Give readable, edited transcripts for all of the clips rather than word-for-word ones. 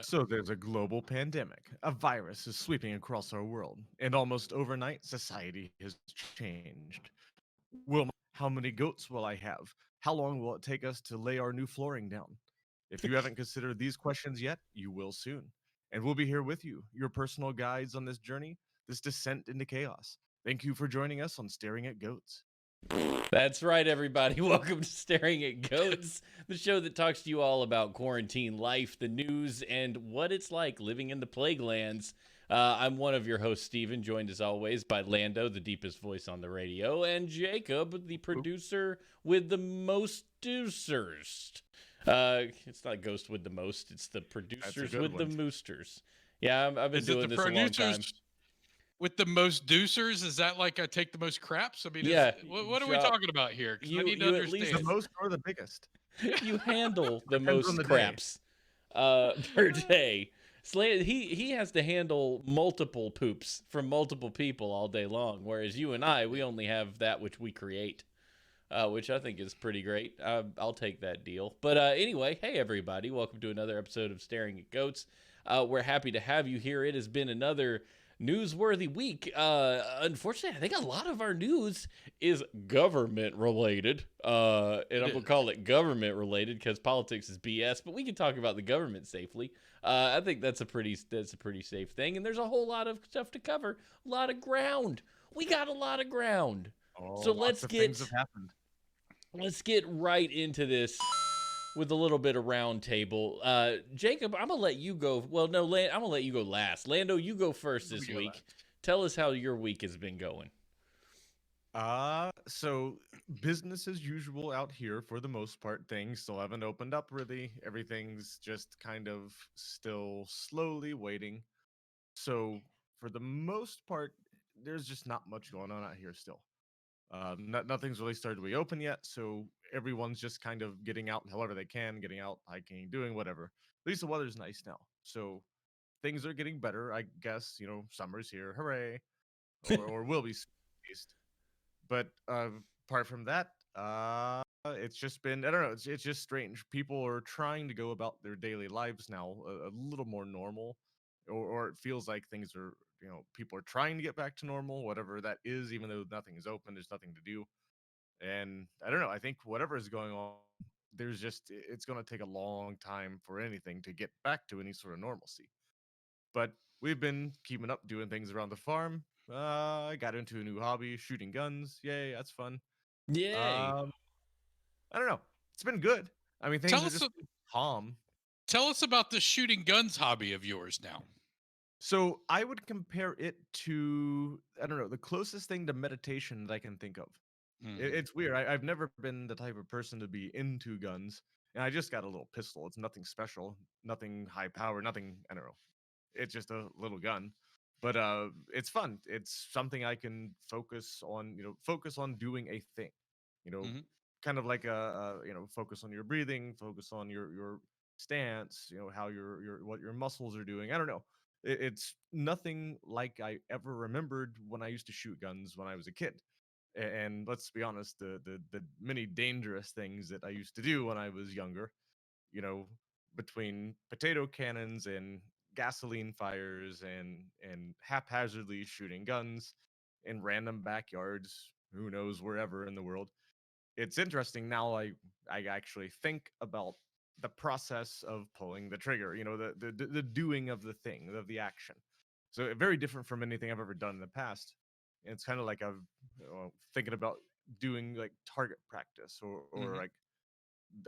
So there's a global pandemic. A virus is sweeping across our world, and almost overnight, society has changed. How many goats will I have? How long will it take us to lay our new flooring down? If you haven't considered these questions yet, you will soon. And we'll be here with you, your personal guides on this journey, this descent into chaos. Thank you for joining us on Staring at Goats. That's right, everybody. Welcome to Staring at Goats, the show that talks to you all about quarantine life, the news, and what it's like living in the plague lands. I'm one of your hosts, Steven, joined as always by Lando, the deepest voice on the radio, and Jacob, the producer with the most deucers. It's not Ghost with the most, it's the producers with the moosters. Yeah, I've been doing this a long time. With the most deucers, is that like I take the most craps? I mean, Yeah, what are we talking about here? Because I need to understand. The most or the biggest? You handle the Depends on most the day. craps per day. He has to handle multiple poops from multiple people all day long, whereas you and I, we only have that which we create, which I think is pretty great. I'll take that deal. But anyway, hey everybody, welcome to another episode of Staring at Goats. We're happy to have you here. It has been another newsworthy week. Unfortunately, I think a lot of our news is government related. And I'm gonna call it government related because politics is BS, but we can talk about the government safely. I think that's a pretty safe thing. And there's a whole lot of stuff to cover, a lot of ground. We got a lot of ground. So let's get right into this with a little bit of round table. Jacob, I'm gonna let you go. Well, no, I'm gonna let you go last. Lando, you go first this week. Tell us how your week has been going. So business as usual out here for the most part. Things still haven't opened up really. Everything's just kind of still slowly waiting. So for the most part, there's just not much going on out here still. Nothing's really started to reopen yet, so everyone's just kind of getting out however they can, getting out, hiking, doing whatever. At least the weather's nice now, so things are getting better, I guess. Summer's here, hooray, or will be soon, at least. But apart from that, it's just been, I don't know, it's just strange. People are trying to go about their daily lives now a little more normal, or it feels like things are, people are trying to get back to normal, whatever that is, even though nothing is open, there's nothing to do. And I don't know, I think whatever is going on, it's going to take a long time for anything to get back to any sort of normalcy. But we've been keeping up, doing things around the farm. I got into a new hobby, shooting guns. Yay, that's fun. Yay! I don't know. It's been good. I mean, things are just calm. Tell us about the shooting guns hobby of yours now. So I would compare it to, I don't know, the closest thing to meditation that I can think of. It's weird. I've never been the type of person to be into guns, and I just got a little pistol. It's nothing special, nothing high power, nothing, I don't know. It's just a little gun. But it's fun. It's something I can focus on, focus on doing a thing. You know, kind of like focus on your breathing, focus on your stance, how your what your muscles are doing. I don't know. It's nothing like I ever remembered when I used to shoot guns when I was a kid. And let's be honest, the many dangerous things that I used to do when I was younger, you know, between potato cannons and gasoline fires and haphazardly shooting guns in random backyards, who knows, wherever in the world. It's interesting now. I actually think about the process of pulling the trigger, the doing of the thing, of the action. So very different from anything I've ever done in the past. And it's kind of like I'm thinking about doing like target practice or like,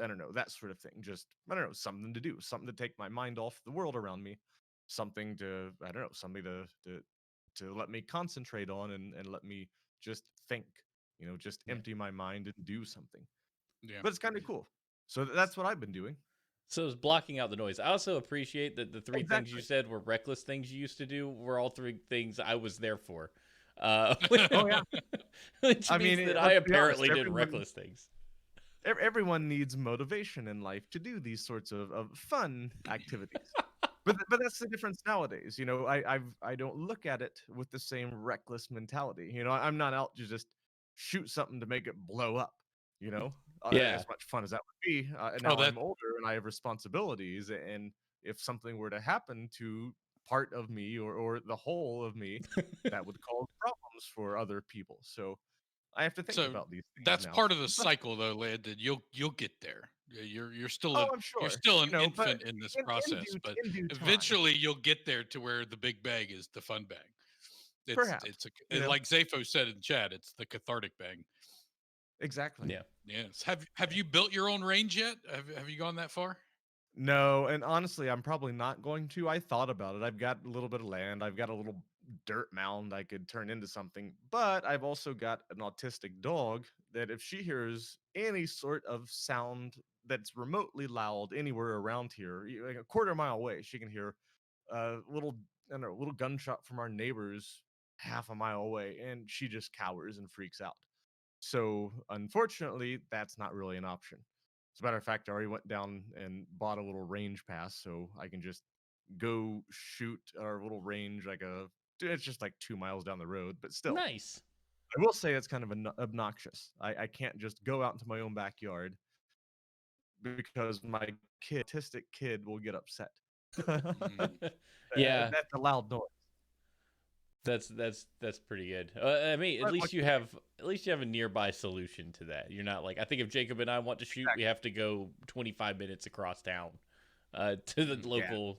I don't know, that sort of thing. Just, I don't know, something to do, something to take my mind off the world around me, something to, I don't know, something to let me concentrate on and let me just think, just empty my mind and do something. Yeah. But it's kind of cool. So that's what I've been doing. So it's blocking out the noise. I also appreciate that the three things you said were reckless things you used to do were all three things I was there for. Oh yeah. Which means that I apparently did reckless things. Everyone needs motivation in life to do these sorts of fun activities. but that's the difference nowadays. I don't look at it with the same reckless mentality. I'm not out to just shoot something to make it blow up. Yeah. As much fun as that would be. Now I'm older and I have responsibilities, and if something were to happen to part of me or the whole of me, that would cause problems for other people. So I have to think So about these things that's now. part of the But cycle, though, Landon. You'll get there. You're still oh, an I'm you're sure, still an but infant in this process, but in due time, eventually you'll get there to where the big bang is the fun bang. perhaps. Like Zafo said in chat, it's the cathartic bang. Exactly. Yeah. Yes. Have you built your own range yet? Have you gone that far? No, and honestly, I'm probably not going to. I thought about it. I've got a little bit of land. I've got a little dirt mound I could turn into something, but I've also got an autistic dog that if she hears any sort of sound that's remotely loud anywhere around here, like a quarter mile away, she can hear a little, I don't know, a little gunshot from our neighbors half a mile away, and she just cowers and freaks out. So unfortunately, that's not really an option. As a matter of fact, I already went down and bought a little range pass so I can just go shoot our little range like it's just like 2 miles down the road, but still. Nice. I will say it's kind of obnoxious. I can't just go out into my own backyard because my autistic kid will get upset. Yeah. That's a loud noise. That's pretty good. I mean, at But least you have a nearby solution to that. You're not like, I think if Jacob and I want to shoot, we have to go 25 minutes across town to the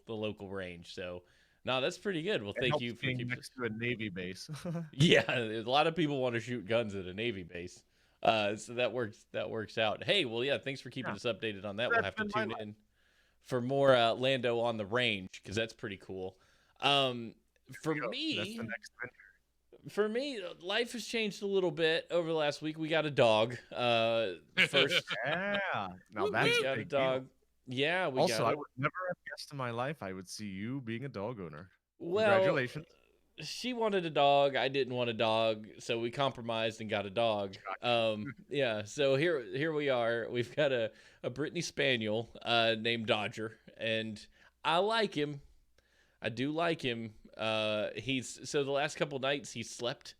local range. So, no, that's pretty good. Well, It thank helps you for being keeping. next to a Navy base. Yeah, a lot of people want to shoot guns at a Navy base. So that works out. Hey, well, yeah, thanks for keeping us updated on that. We'll have to tune in for more Lando on the range because that's pretty cool. For me, That's the next venture. For me, life has changed a little bit over the last week. We got a dog. First, Yeah. Now that's we a got a big deal. dog. Yeah, we Also, got I it. would never have guessed in my life I would see you being a dog owner. Well, Congratulations. she wanted a dog. I didn't want a dog, so we compromised and got a dog. Yeah. So here we are. We've got a Brittany Spaniel named Dodger, and I like him. I do like him. So the last couple nights he slept.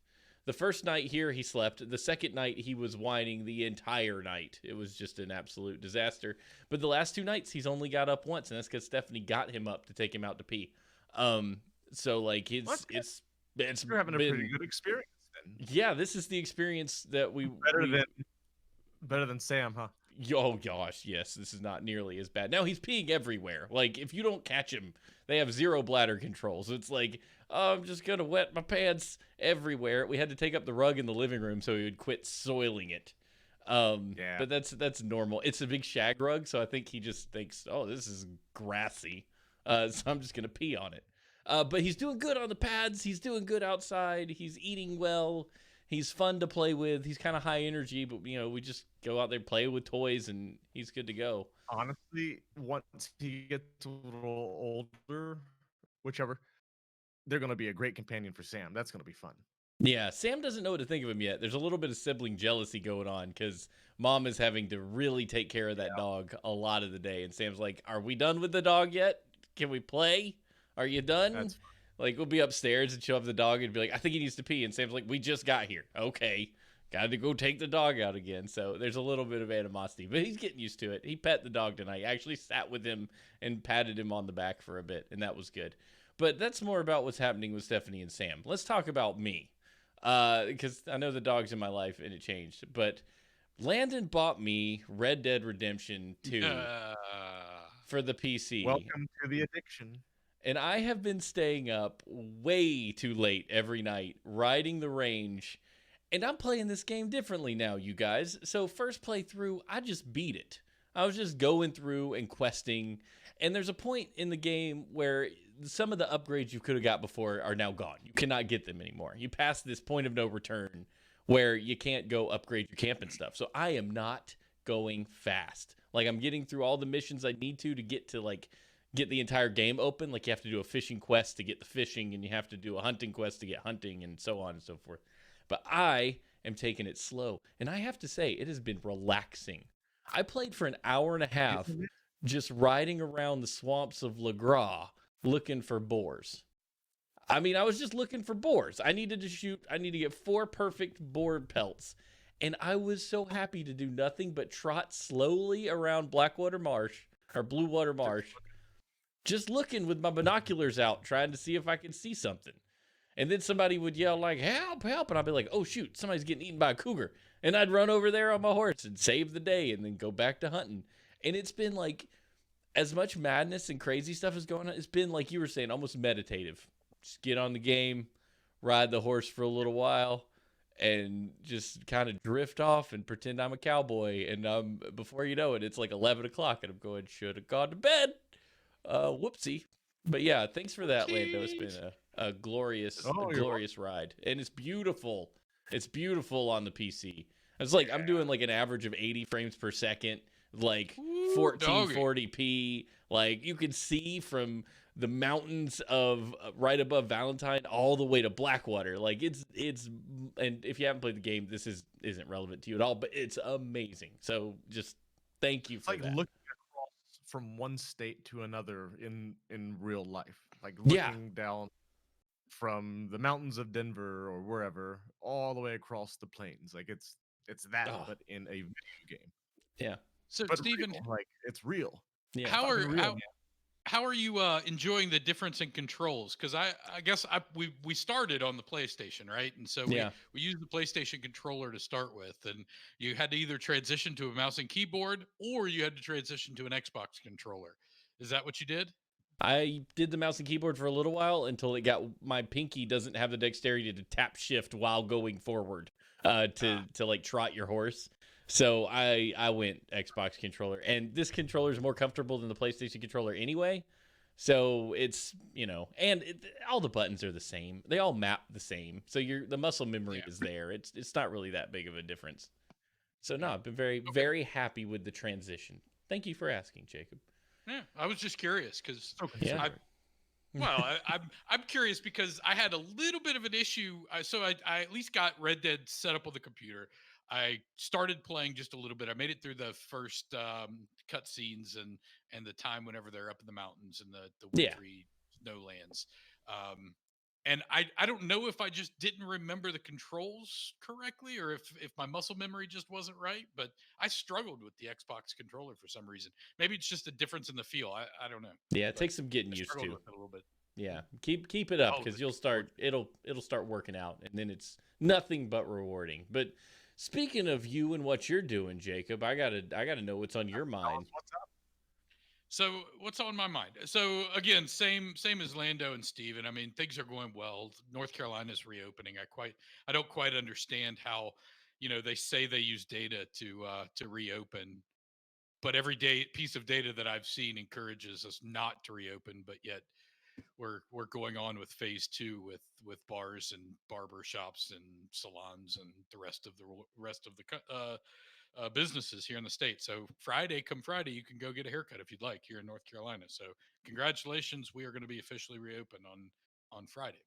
The first night here he slept. The second night he was whining the entire night. It was just an absolute disaster. But the last 2 nights he's only got up once, and that's because Stephanie got him up to take him out to pee. So like it's You're having a pretty good experience then. Yeah, this is the experience that we better than Sam, huh? Oh gosh, yes, this is not nearly as bad. Now he's peeing everywhere. Like if you don't catch him, they have zero bladder control. So it's like, oh, I'm just gonna wet my pants everywhere. We had to take up the rug in the living room so he would quit soiling it. Yeah. But that's normal. It's a big shag rug, so I think he just thinks, oh, this is grassy. So I'm just gonna pee on it. But he's doing good on the pads. He's doing good outside. He's eating well. He's fun to play with. He's kind of high energy, but we just go out there, play with toys, and he's good to go. Honestly, once he gets a little older, whichever, they're going to be a great companion for Sam. That's going to be fun. Yeah, Sam doesn't know what to think of him yet. There's a little bit of sibling jealousy going on because Mom is having to really take care of that dog a lot of the day. And Sam's like, are we done with the dog yet? Can we play? Are you done? Like, we'll be upstairs and she'll have the dog and be like, I think he needs to pee. And Sam's like, we just got here. Okay. Got to go take the dog out again. So there's a little bit of animosity, but he's getting used to it. He pet the dog tonight. I actually sat with him and patted him on the back for a bit, and that was good. But that's more about what's happening with Stephanie and Sam. Let's talk about me, because I know the dog's in my life and it changed. But Landon bought me Red Dead Redemption 2 for the PC. Welcome to the addiction. And I have been staying up way too late every night, riding the range. And I'm playing this game differently now, you guys. So first playthrough, I just beat it. I was just going through and questing. And there's a point in the game where some of the upgrades you could have got before are now gone. You cannot get them anymore. You pass this point of no return where you can't go upgrade your camp and stuff. So I am not going fast. Like, I'm getting through all the missions I need to get the entire game open. Like, you have to do a fishing quest to get the fishing, and you have to do a hunting quest to get hunting, and so on and so forth. But I am taking it slow, and I have to say, it has been relaxing. I played for an hour and a half just riding around the swamps of Le Gras looking for boars. I mean, I was just looking for boars. I needed to get 4 perfect boar pelts, and I was so happy to do nothing but trot slowly around Blackwater Marsh, or Blue Water Marsh, just looking with my binoculars out, trying to see if I can see something. And then somebody would yell like, help, help. And I'd be like, oh, shoot, somebody's getting eaten by a cougar. And I'd run over there on my horse and save the day and then go back to hunting. And it's been like, as much madness and crazy stuff is going on, it's been like you were saying, almost meditative. Just get on the game, ride the horse for a little while, and just kind of drift off and pretend I'm a cowboy. And before you know it, it's like 11 o'clock and I'm going, should have gone to bed. Whoopsie. But yeah, thanks for that, Lando. It's been a glorious, glorious ride. And it's beautiful. It's beautiful on the PC. It's like I'm doing like an average of 80 frames per second, like 1440p. Like you can see from the mountains of right above Valentine all the way to Blackwater. Like it's and if you haven't played the game, this isn't relevant to you at all, but it's amazing. So just thank you for like that. Looking across from one state to another in real life, like looking down from the mountains of Denver or wherever all the way across the plains. Like it's that, but in a video game. Yeah. So but Steven, real, like it's real. Yeah. How are you enjoying the difference in controls? Because I guess we started on the PlayStation, right? And so we used the PlayStation controller to start with, and you had to either transition to a mouse and keyboard or you had to transition to an Xbox controller. Is that what you did? I did the mouse and keyboard for a little while until it got my pinky doesn't have the dexterity to tap shift while going forward to like trot your horse. So I went Xbox controller, and this controller is more comfortable than the PlayStation controller anyway. So it's, and all the buttons are the same. They all map the same. So the muscle memory is there. It's not really that big of a difference. So no, I've been very, very happy with the transition. Thank you for asking, Jacob. Yeah, I was just curious because I'm curious because I had a little bit of an issue. So I at least got Red Dead set up on the computer. I started playing just a little bit. I made it through the first cutscenes and the time whenever they're up in the mountains and the wintry snowlands. And I don't know if I just didn't remember the controls correctly or if my muscle memory just wasn't right, but I struggled with the Xbox controller for some reason. Maybe it's just a difference in the feel. I don't know. Yeah, it takes some getting used to. With it a little bit. Yeah, keep it up because it'll start working out, and then it's nothing but rewarding. But speaking of you and what you're doing, Jacob, I gotta know what's on your mind. What's up? So what's on my mind? So again, same as Lando and Steven. I mean, things are going well. North Carolina's reopening. I don't quite understand how, they say they use data to reopen, but every piece of data that I've seen encourages us not to reopen, but yet we're going on with phase 2 with bars and barber shops and salons and the rest of the businesses here in the state. So come Friday, you can go get a haircut if you'd like here in North Carolina. So congratulations, we are going to be officially reopened on Friday.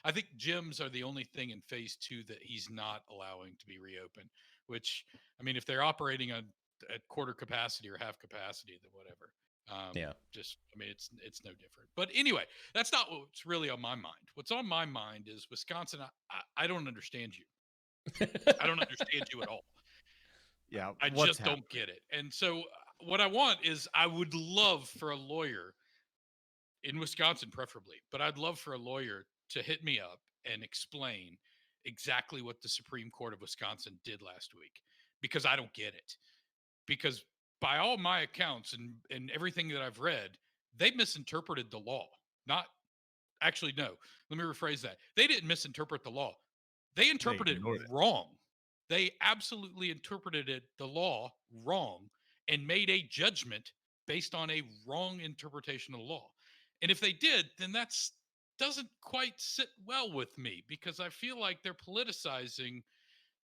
I think gyms are the only thing in phase 2 that he's not allowing to be reopened, which, I mean, if they're operating at quarter capacity or half capacity, then whatever. It's no different. But anyway, that's not what's really on my mind. What's on my mind is Wisconsin. I don't understand you. I don't understand you at all. Yeah, I just don't get it. And so what I want is I would love for a lawyer in Wisconsin, preferably, but I'd love for a lawyer to hit me up and explain exactly what the Supreme Court of Wisconsin did last week, because I don't get it. Because by all my accounts and everything that I've read, they misinterpreted the law. Let me rephrase that. They didn't misinterpret the law. They interpreted it wrong. They absolutely interpreted the law wrong and made a judgment based on a wrong interpretation of the law. And if they did, then that's doesn't quite sit well with me, because I feel like they're politicizing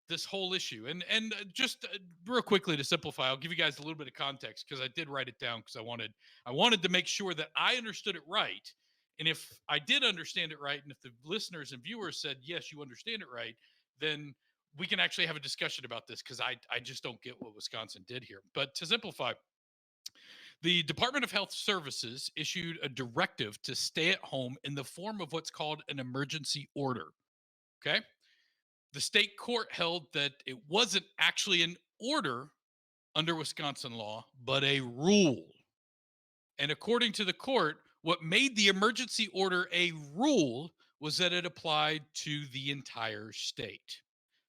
this whole issue. And just real quickly to simplify, I'll give you guys a little bit of context because I did write it down because I wanted to make sure that I understood it right. And if I did understand it right, and if the listeners and viewers said, yes, you understand it right, then we can actually have a discussion about this, because I just don't get what Wisconsin did here. But to simplify, the Department of Health Services issued a directive to stay at home in the form of what's called an emergency order. Okay. The state court held that it wasn't actually an order under Wisconsin law, but a rule. And according to the court, What made the emergency order a rule was that it applied to the entire state.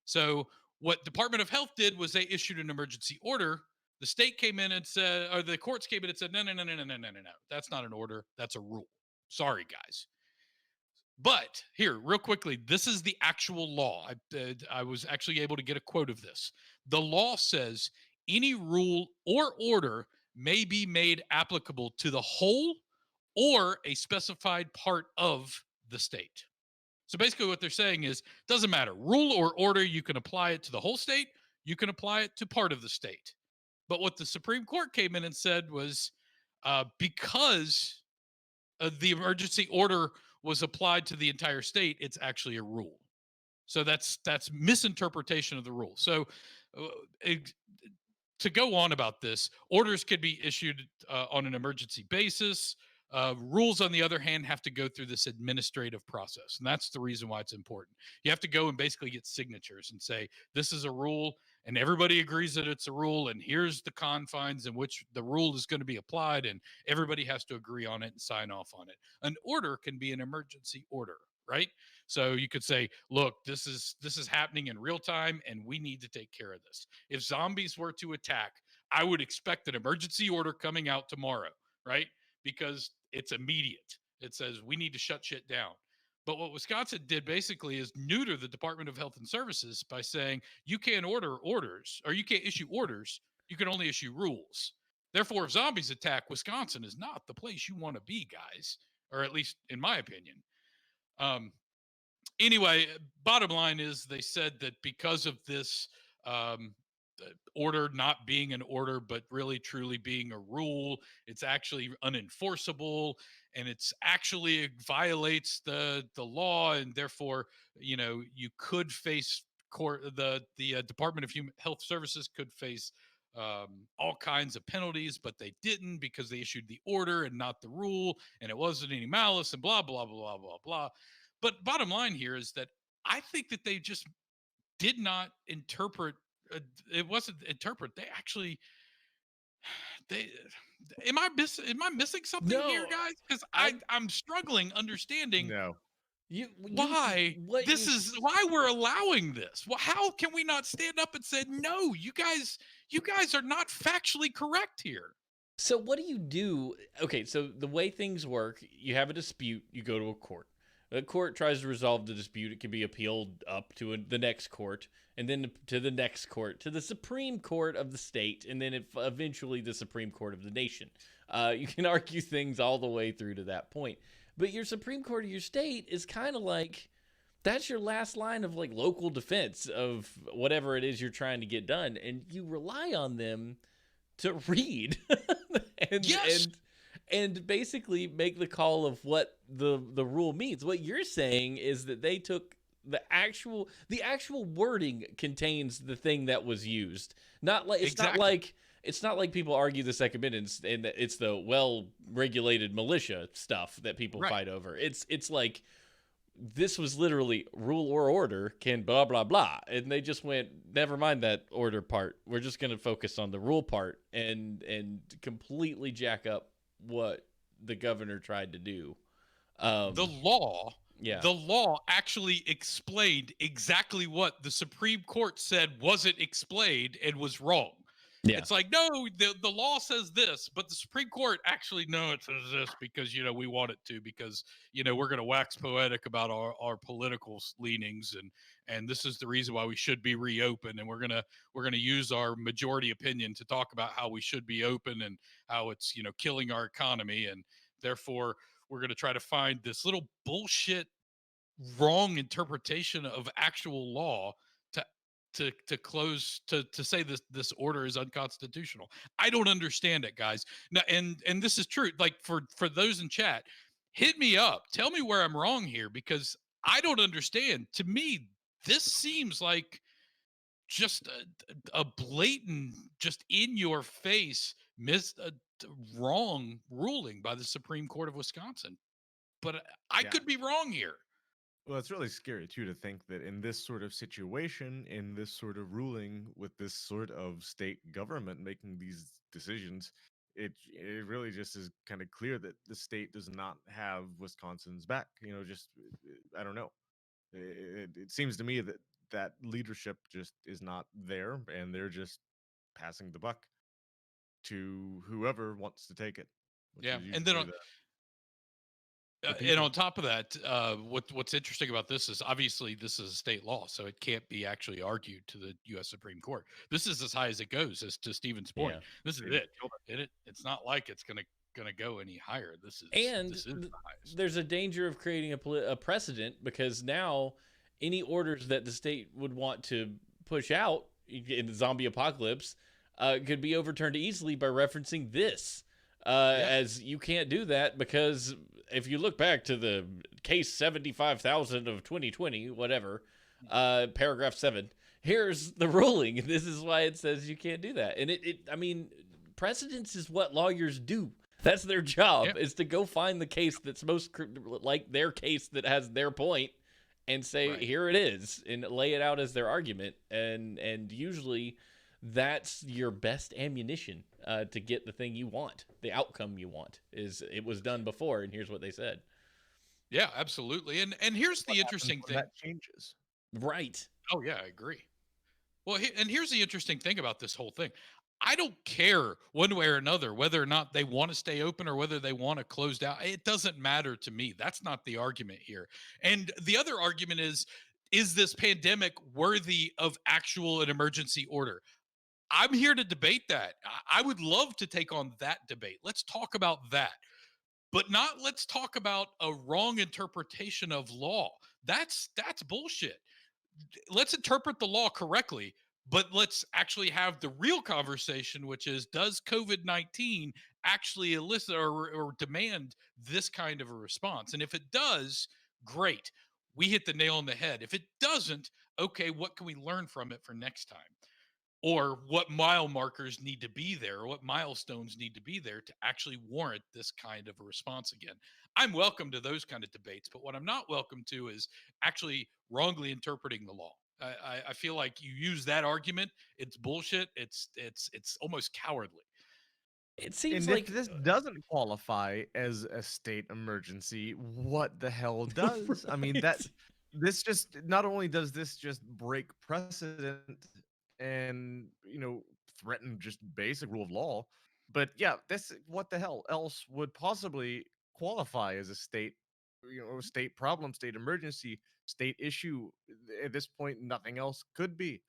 So what Department of Health did was they issued an emergency order. The state came in and said, or the courts came in and said, no, no, no, no, no, no, no, no, no. That's not an order. That's a rule. Sorry, guys. But here, real quickly, this is the actual law. I was actually able to get a quote of this. The law says any rule or order may be made applicable to the whole or a specified part of the state. So basically, what they're saying is doesn't matter. Rule or order, you can apply it to the whole state, you can apply it to part of the state. But what the Supreme Court came in and said was because the emergency order was applied to the entire state, it's actually a rule. So that's misinterpretation of the rule. So to go on about this, orders could be issued on an emergency basis. Rules, on the other hand, have to go through this administrative process. And that's the reason why it's important. You have to go and basically get signatures and say, this is a rule, and everybody agrees that it's a rule, and here's the confines in which the rule is going to be applied, and everybody has to agree on it and sign off on it. An order can be an emergency order, right? So you could say, look, this is happening in real time, and we need to take care of this. If zombies were to attack, I would expect an emergency order coming out tomorrow, right? Because it's immediate. It says we need to shut shit down. But what Wisconsin did basically is neuter the Department of Health and Services by saying you can't order orders, or you can't issue orders. You can only issue rules. Therefore, if zombies attack, Wisconsin is not the place you want to be, guys, or at least in my opinion. Anyway, bottom line is they said that because of this order not being an order, but really truly being a rule, it's actually unenforceable, and it's actually violates the law, and therefore, you could face court. The Department of Health Services could face all kinds of penalties, but they didn't because they issued the order and not the rule, and it wasn't any malice and blah blah blah blah blah. But bottom line here is that I think that they just did not interpret. It wasn't interpret. They actually they am I missing something here, No, guys? Because I I'm struggling understanding No. why what this you is why we're allowing this. Well, how can we not stand up and say no? You guys are not factually correct here. So what do you do? Okay, so the way things work, you have a dispute, you go to a court. The court tries to resolve the dispute. It can be appealed up to the next court, and then to the next court, to the Supreme Court of the state, and then eventually the Supreme Court of the nation. You can argue things all the way through to that point. But your Supreme Court of your state is kind of like that's your last line of like local defense of whatever it is you're trying to get done, and you rely on them to read and Yes. and basically make the call of what the rule means. What you're saying is that they took the actual wording contains the thing that was used. Not like it's not like people argue the Second Amendment and it's the well regulated militia stuff that people Right. fight over. It's like this was literally rule or order can blah blah blah, and they just went never mind that order part. We're just going to focus on the rule part and completely jack up what the governor tried to do. The law Yeah. The law actually explained exactly what the Supreme Court said wasn't explained and was wrong. Yeah. It's like, no, the law says this, but the Supreme Court actually, no, it says this because, we want it to, because, we're going to wax poetic about our political leanings. And this is the reason why we should be reopened. And we're going to use our majority opinion to talk about how we should be open and how it's, killing our economy. And therefore we're going to try to find this little bullshit wrong interpretation of actual law to say this order is unconstitutional. I don't understand it, guys. Now, and this is true. Like for those in chat, hit me up. Tell me where I'm wrong here, because I don't understand. To me, this seems like just a blatant, just in your face wrong ruling by the Supreme Court of Wisconsin. But I Yeah. could be wrong here. Well, it's really scary too to think that in this sort of situation, in this sort of ruling, with this sort of state government making these decisions, it really just is kind of clear that the state does not have Wisconsin's back. Just I don't know. It seems to me that that leadership just is not there, and they're just passing the buck to whoever wants to take it, which Yeah, is and then usually the and people. on top of that, what's interesting about this is obviously this is a state law, so it can't be actually argued to the U.S. Supreme Court. This is as high as it goes. As to Stephen's point, Yeah. this is They just it. killed It's not like it's gonna go any higher. And this is the highest. there's a danger of creating a precedent, because now any orders that the state would want to push out in the zombie apocalypse could be overturned easily by referencing this. As you can't do that, because if you look back to the case 75,000 of 2020, whatever, paragraph 7, here's the ruling. This is why it says you can't do that. And I mean, precedence is what lawyers do. That's their job, is to go find the case that's most like their case that has their point, and say, here it is, and lay it out as their argument. And usually that's your best ammunition to get the thing you want, the outcome you want. Is it was done before, and here's what they said. Yeah, absolutely. And here's the interesting thing. That changes. Right. Oh yeah, I agree. Well, and here's the interesting thing about this whole thing. I don't care one way or another whether or not they want to stay open or whether they want to close down. It doesn't matter to me. That's not the argument here. And the other argument is this pandemic worthy of actual an emergency order? I'm here to debate that. I would love to take on that debate. Let's talk about that. But not let's talk about a wrong interpretation of law. That's bullshit. Let's interpret the law correctly, but let's actually have the real conversation, which is, does COVID-19 actually elicit or demand this kind of a response? And if it does, great. We hit the nail on the head. If it doesn't, okay, what can we learn from it for next time? Or what mile markers need to be there, or what milestones need to be there to actually warrant this kind of a response again. I'm welcome to those kind of debates, but what I'm not welcome to is actually wrongly interpreting the law. I feel like you use that argument, it's bullshit. It's almost cowardly. It seems And like if this doesn't qualify as a state emergency, what the hell does? I mean, right. this just not only does this just break precedent and threaten just basic rule of law, but yeah, this what the hell else would possibly qualify as a state problem, state emergency, state issue? At this point, nothing else could be.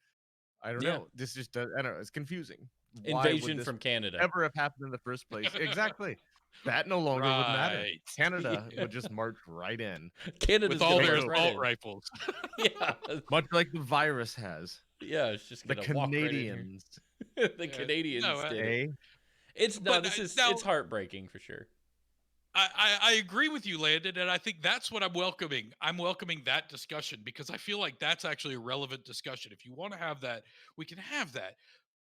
I don't Yeah. know. This just I don't know. It's confusing. Why would Invasion this from Canada. ever have happened in the first place? Exactly. That no longer would matter. Right. Canada Yeah. would just march right in. Canada's With all gonna their march right assault in. rifles. Yeah. Much like the virus has. Yeah, it's just The gonna walk right in here. Canadians. The Yeah, Canadians no, did. Eh? It's But, now- it's heartbreaking for sure. I agree with you, Landon, and I think that's what I'm welcoming. I'm welcoming that discussion because I feel like that's actually a relevant discussion. If you want to have that, we can have that.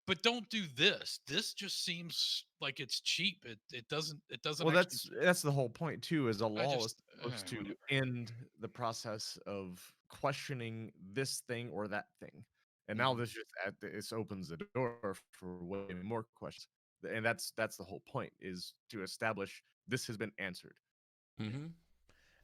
But don't do this. This just seems like it's cheap. It doesn't Well, actually, that's the whole point too. Is a law is just- supposed to whatever. end the process of questioning this thing or that thing, and now Mhm. this opens the door for way more questions. And that's the whole point, is to establish this has been answered. Mm-hmm.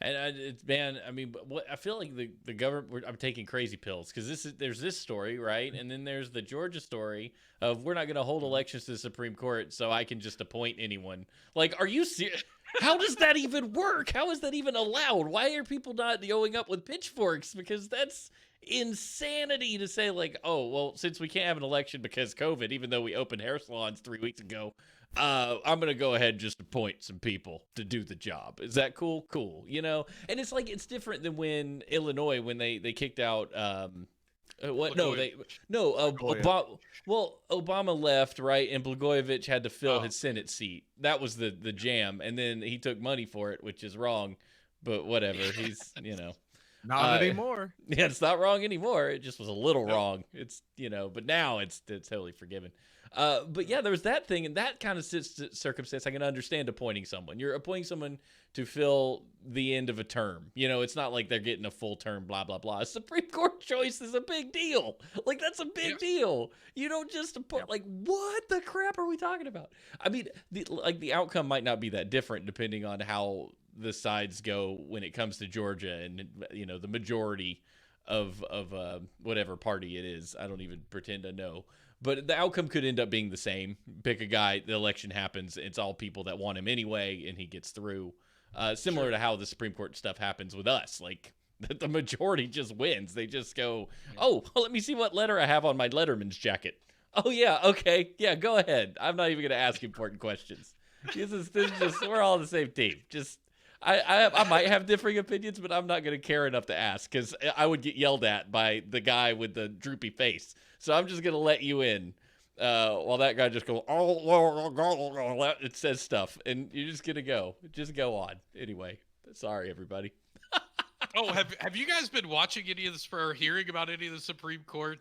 And man, I mean, but what I feel like the government, I'm taking crazy pills, because there's this story, right, and then there's the Georgia story of we're not going to hold elections to the Supreme Court, so I can just appoint anyone. Like, are you serious? How does that even work? How is that even allowed? Why are people not going up with pitchforks? Because that's insanity to say, like, oh, well, since we can't have an election because COVID, even though we opened hair salons 3 weeks ago, I'm going to go ahead and just appoint some people to do the job. Is that cool? Cool. And it's like, it's different than when Illinois, when they kicked out, Blagojevich. Obama. Well, Obama left, right, and Blagojevich had to fill Oh. his Senate seat. That was the jam, and then he took money for it, which is wrong, but whatever. He's Not anymore. Yeah, it's not wrong anymore. It just was a little wrong. It's, but now it's totally forgiven. But yeah, there was that thing, and that kind of circumstance I can understand appointing someone. You're appointing someone to fill the end of a term. It's not like they're getting a full term, blah, blah, blah. A Supreme Court choice is a big deal. Like, that's a big deal. You don't just appoint, like, what the crap are we talking about? I mean, the outcome might not be that different depending on how the sides go when it comes to Georgia and, the majority of whatever party it is. I don't even pretend to know. But the outcome could end up being the same. Pick a guy, the election happens, it's all people that want him anyway, and he gets through. Similar to how the Supreme Court stuff happens with us. Like, the majority just wins. They just go, oh, well, let me see what letter I have on my Letterman's jacket. Oh, yeah, okay. Yeah, go ahead. I'm not even going to ask important questions. This is just, we're all on the same team. Just, I might have differing opinions, but I'm not going to care enough to ask because I would get yelled at by the guy with the droopy face. So I'm just going to let you in while that guy just goes, oh, it says stuff. And you're just going to go. Just go on. Anyway, sorry, everybody. Oh, have you guys been watching any of this or hearing about any of the Supreme Court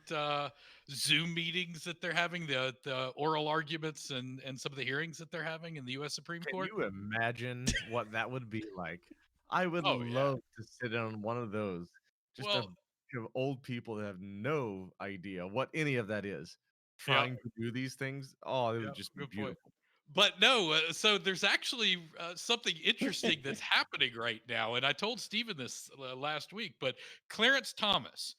Zoom meetings that they're having, the oral arguments and some of the hearings that they're having in the U.S. Supreme Court? Can you imagine what that would be like? I would Oh, yeah. love to sit in on one of those. Just a Well, bunch of old people that have no idea what any of that is, trying to do these things. Oh, it would just be good point. beautiful. But no, so there's actually something interesting that's happening right now. And I told Stephen this last week, but Clarence Thomas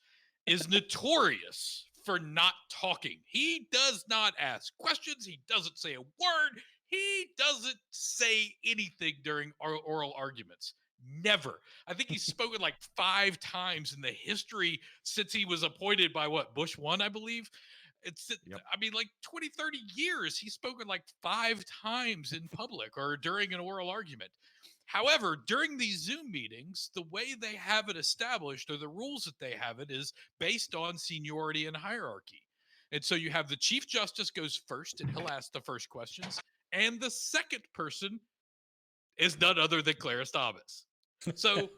is notorious for not talking. He does not ask questions. He doesn't say a word. He doesn't say anything during oral arguments. Never. I think he's spoken like 5 times in the history since he was appointed by Bush 1, I believe. Yep. I mean, like 20, 30 years, he's spoken like 5 times in public or during an oral argument. However, during these Zoom meetings, the way they have it established or the rules that they have it is based on seniority and hierarchy. And so you have the Chief Justice goes first and he'll ask the first questions. And the second person is none other than Clarence Thomas. So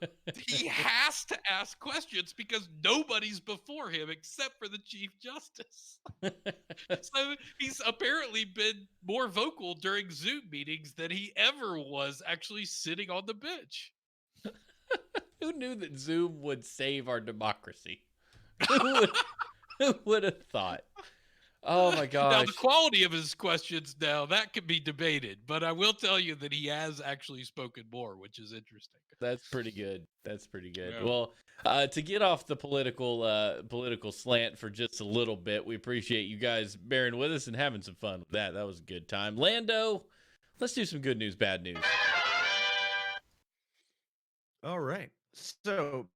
he has to ask questions because nobody's before him except for the Chief Justice. So he's apparently been more vocal during Zoom meetings than he ever was actually sitting on the bench. Who knew that Zoom would save our democracy? Who would have thought? Oh my gosh. Now, the quality of his questions now, that could be debated, but I will tell you that he has actually spoken more, which is interesting. That's pretty good. That's pretty good. Yeah. Well, to get off the political slant for just a little bit, we appreciate you guys bearing with us and having some fun with that. That was a good time. Lando, let's do some good news, bad news. All right. So,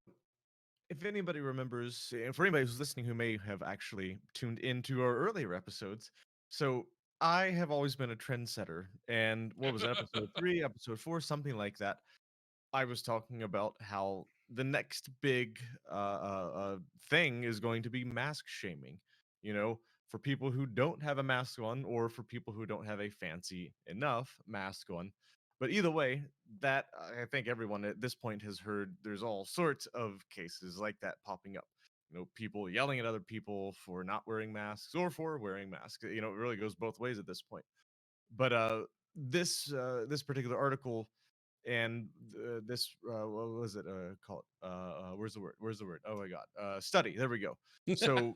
if anybody remembers, and for anybody who's listening who may have actually tuned into our earlier episodes, so I have always been a trendsetter. And what was it, episode 3, episode 4, something like that? I was talking about how the next big thing is going to be mask shaming. For people who don't have a mask on, or for people who don't have a fancy enough mask on. But either way, that I think everyone at this point has heard there's all sorts of cases like that popping up. People yelling at other people for not wearing masks or for wearing masks. It really goes both ways at this point. But this particular article and this what was it called? Where's the word? Oh my god. Study. There we go. So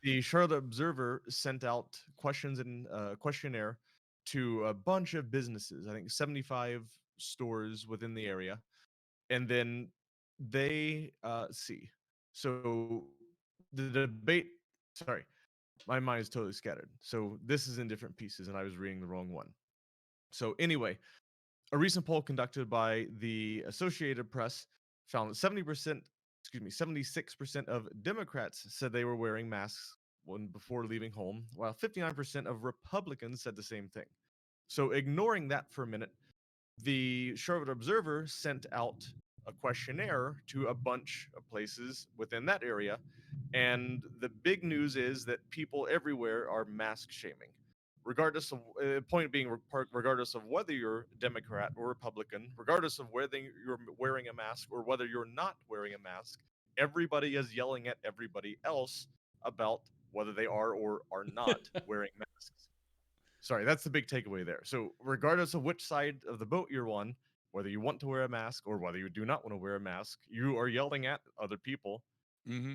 the Charlotte Observer sent out questions and questionnaire to a bunch of businesses, I think 75 stores within the area. And then they see. So the debate, sorry, my mind is totally scattered. So this is in different pieces and I was reading the wrong one. So anyway, a recent poll conducted by the Associated Press found that 76% of Democrats said they were wearing masks before leaving home, while 59% of Republicans said the same thing. So ignoring that for a minute, the Charlotte Observer sent out a questionnaire to a bunch of places within that area, and the big news is that people everywhere are mask shaming. regardless of point being, regardless of whether you're Democrat or Republican, regardless of whether you're wearing a mask or whether you're not wearing a mask, everybody is yelling at everybody else about whether they are or are not wearing masks. Sorry, that's the big takeaway there. So, regardless of which side of the boat you're on, whether you want to wear a mask or whether you do not want to wear a mask, you are yelling at other people. Mm-hmm.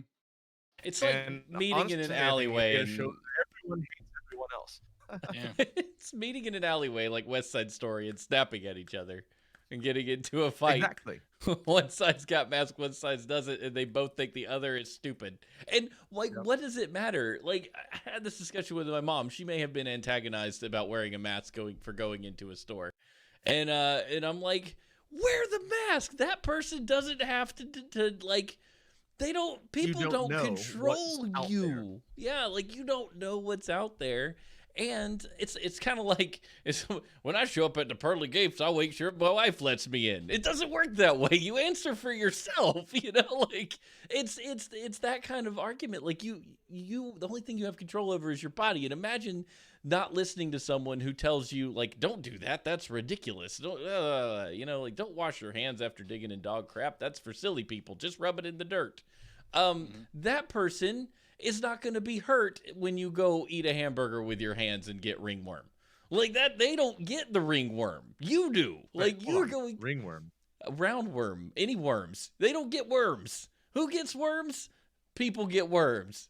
It's like And meeting in an honestly, I think alleyway it and shows that everyone hates everyone else. Yeah. it's meeting in an alleyway like West Side Story and snapping at each other and getting into a fight. Exactly. One side's got mask, one side doesn't, and they both think the other is stupid. And like, Yep. what does it matter? Like, I had this discussion with my mom. She may have been antagonized about wearing a mask going into a store, and I'm like, wear the mask. That person doesn't have to like. They don't. People don't don't know control what's out you. there. Yeah, like you don't know what's out there. And it's kind of like when I show up at the pearly gates, I'll make sure my wife lets me in. It doesn't work that way. You answer for yourself, you know. Like it's that kind of argument. Like you the only thing you have control over is your body. And imagine not listening to someone who tells you like, don't do that. That's ridiculous. Don't you know, like don't wash your hands after digging in dog crap. That's for silly people. Just rub it in the dirt. That person is not going to be hurt when you go eat a hamburger with your hands and get ringworm. Like that, they don't get the ringworm. You do. Like Hold you're on. going Ringworm. a roundworm, any worms. They don't get worms. Who gets worms? People get worms.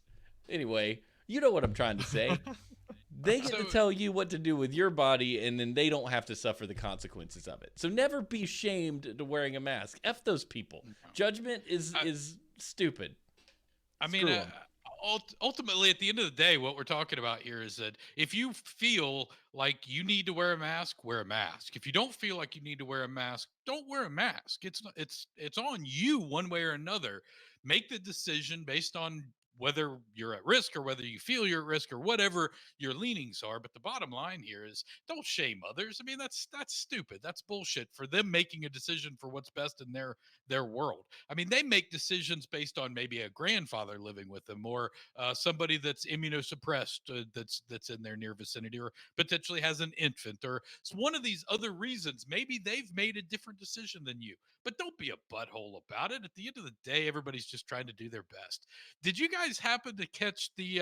Anyway, you know what I'm trying to say. They get to So- tell you what to do with your body, and then they don't have to suffer the consequences of it. So never be shamed to wearing a mask. F those people. Judgment is stupid. I mean, Screw 'em. ultimately, at the end of the day, what we're talking about here is that if you feel like you need to wear a mask, wear a mask. If you don't feel like you need to wear a mask, don't wear a mask. It's on you one way or another. Make the decision based on whether you're at risk or whether you feel you're at risk or whatever your leanings are. But the bottom line here is don't shame others. I mean, that's stupid. That's bullshit for them making a decision for what's best in their world. I mean, they make decisions based on maybe a grandfather living with them or somebody that's immunosuppressed that's in their near vicinity or potentially has an infant or one of these other reasons. Maybe they've made a different decision than you, but don't be a butthole about it. At the end of the day, everybody's just trying to do their best. Did you guys happen to catch the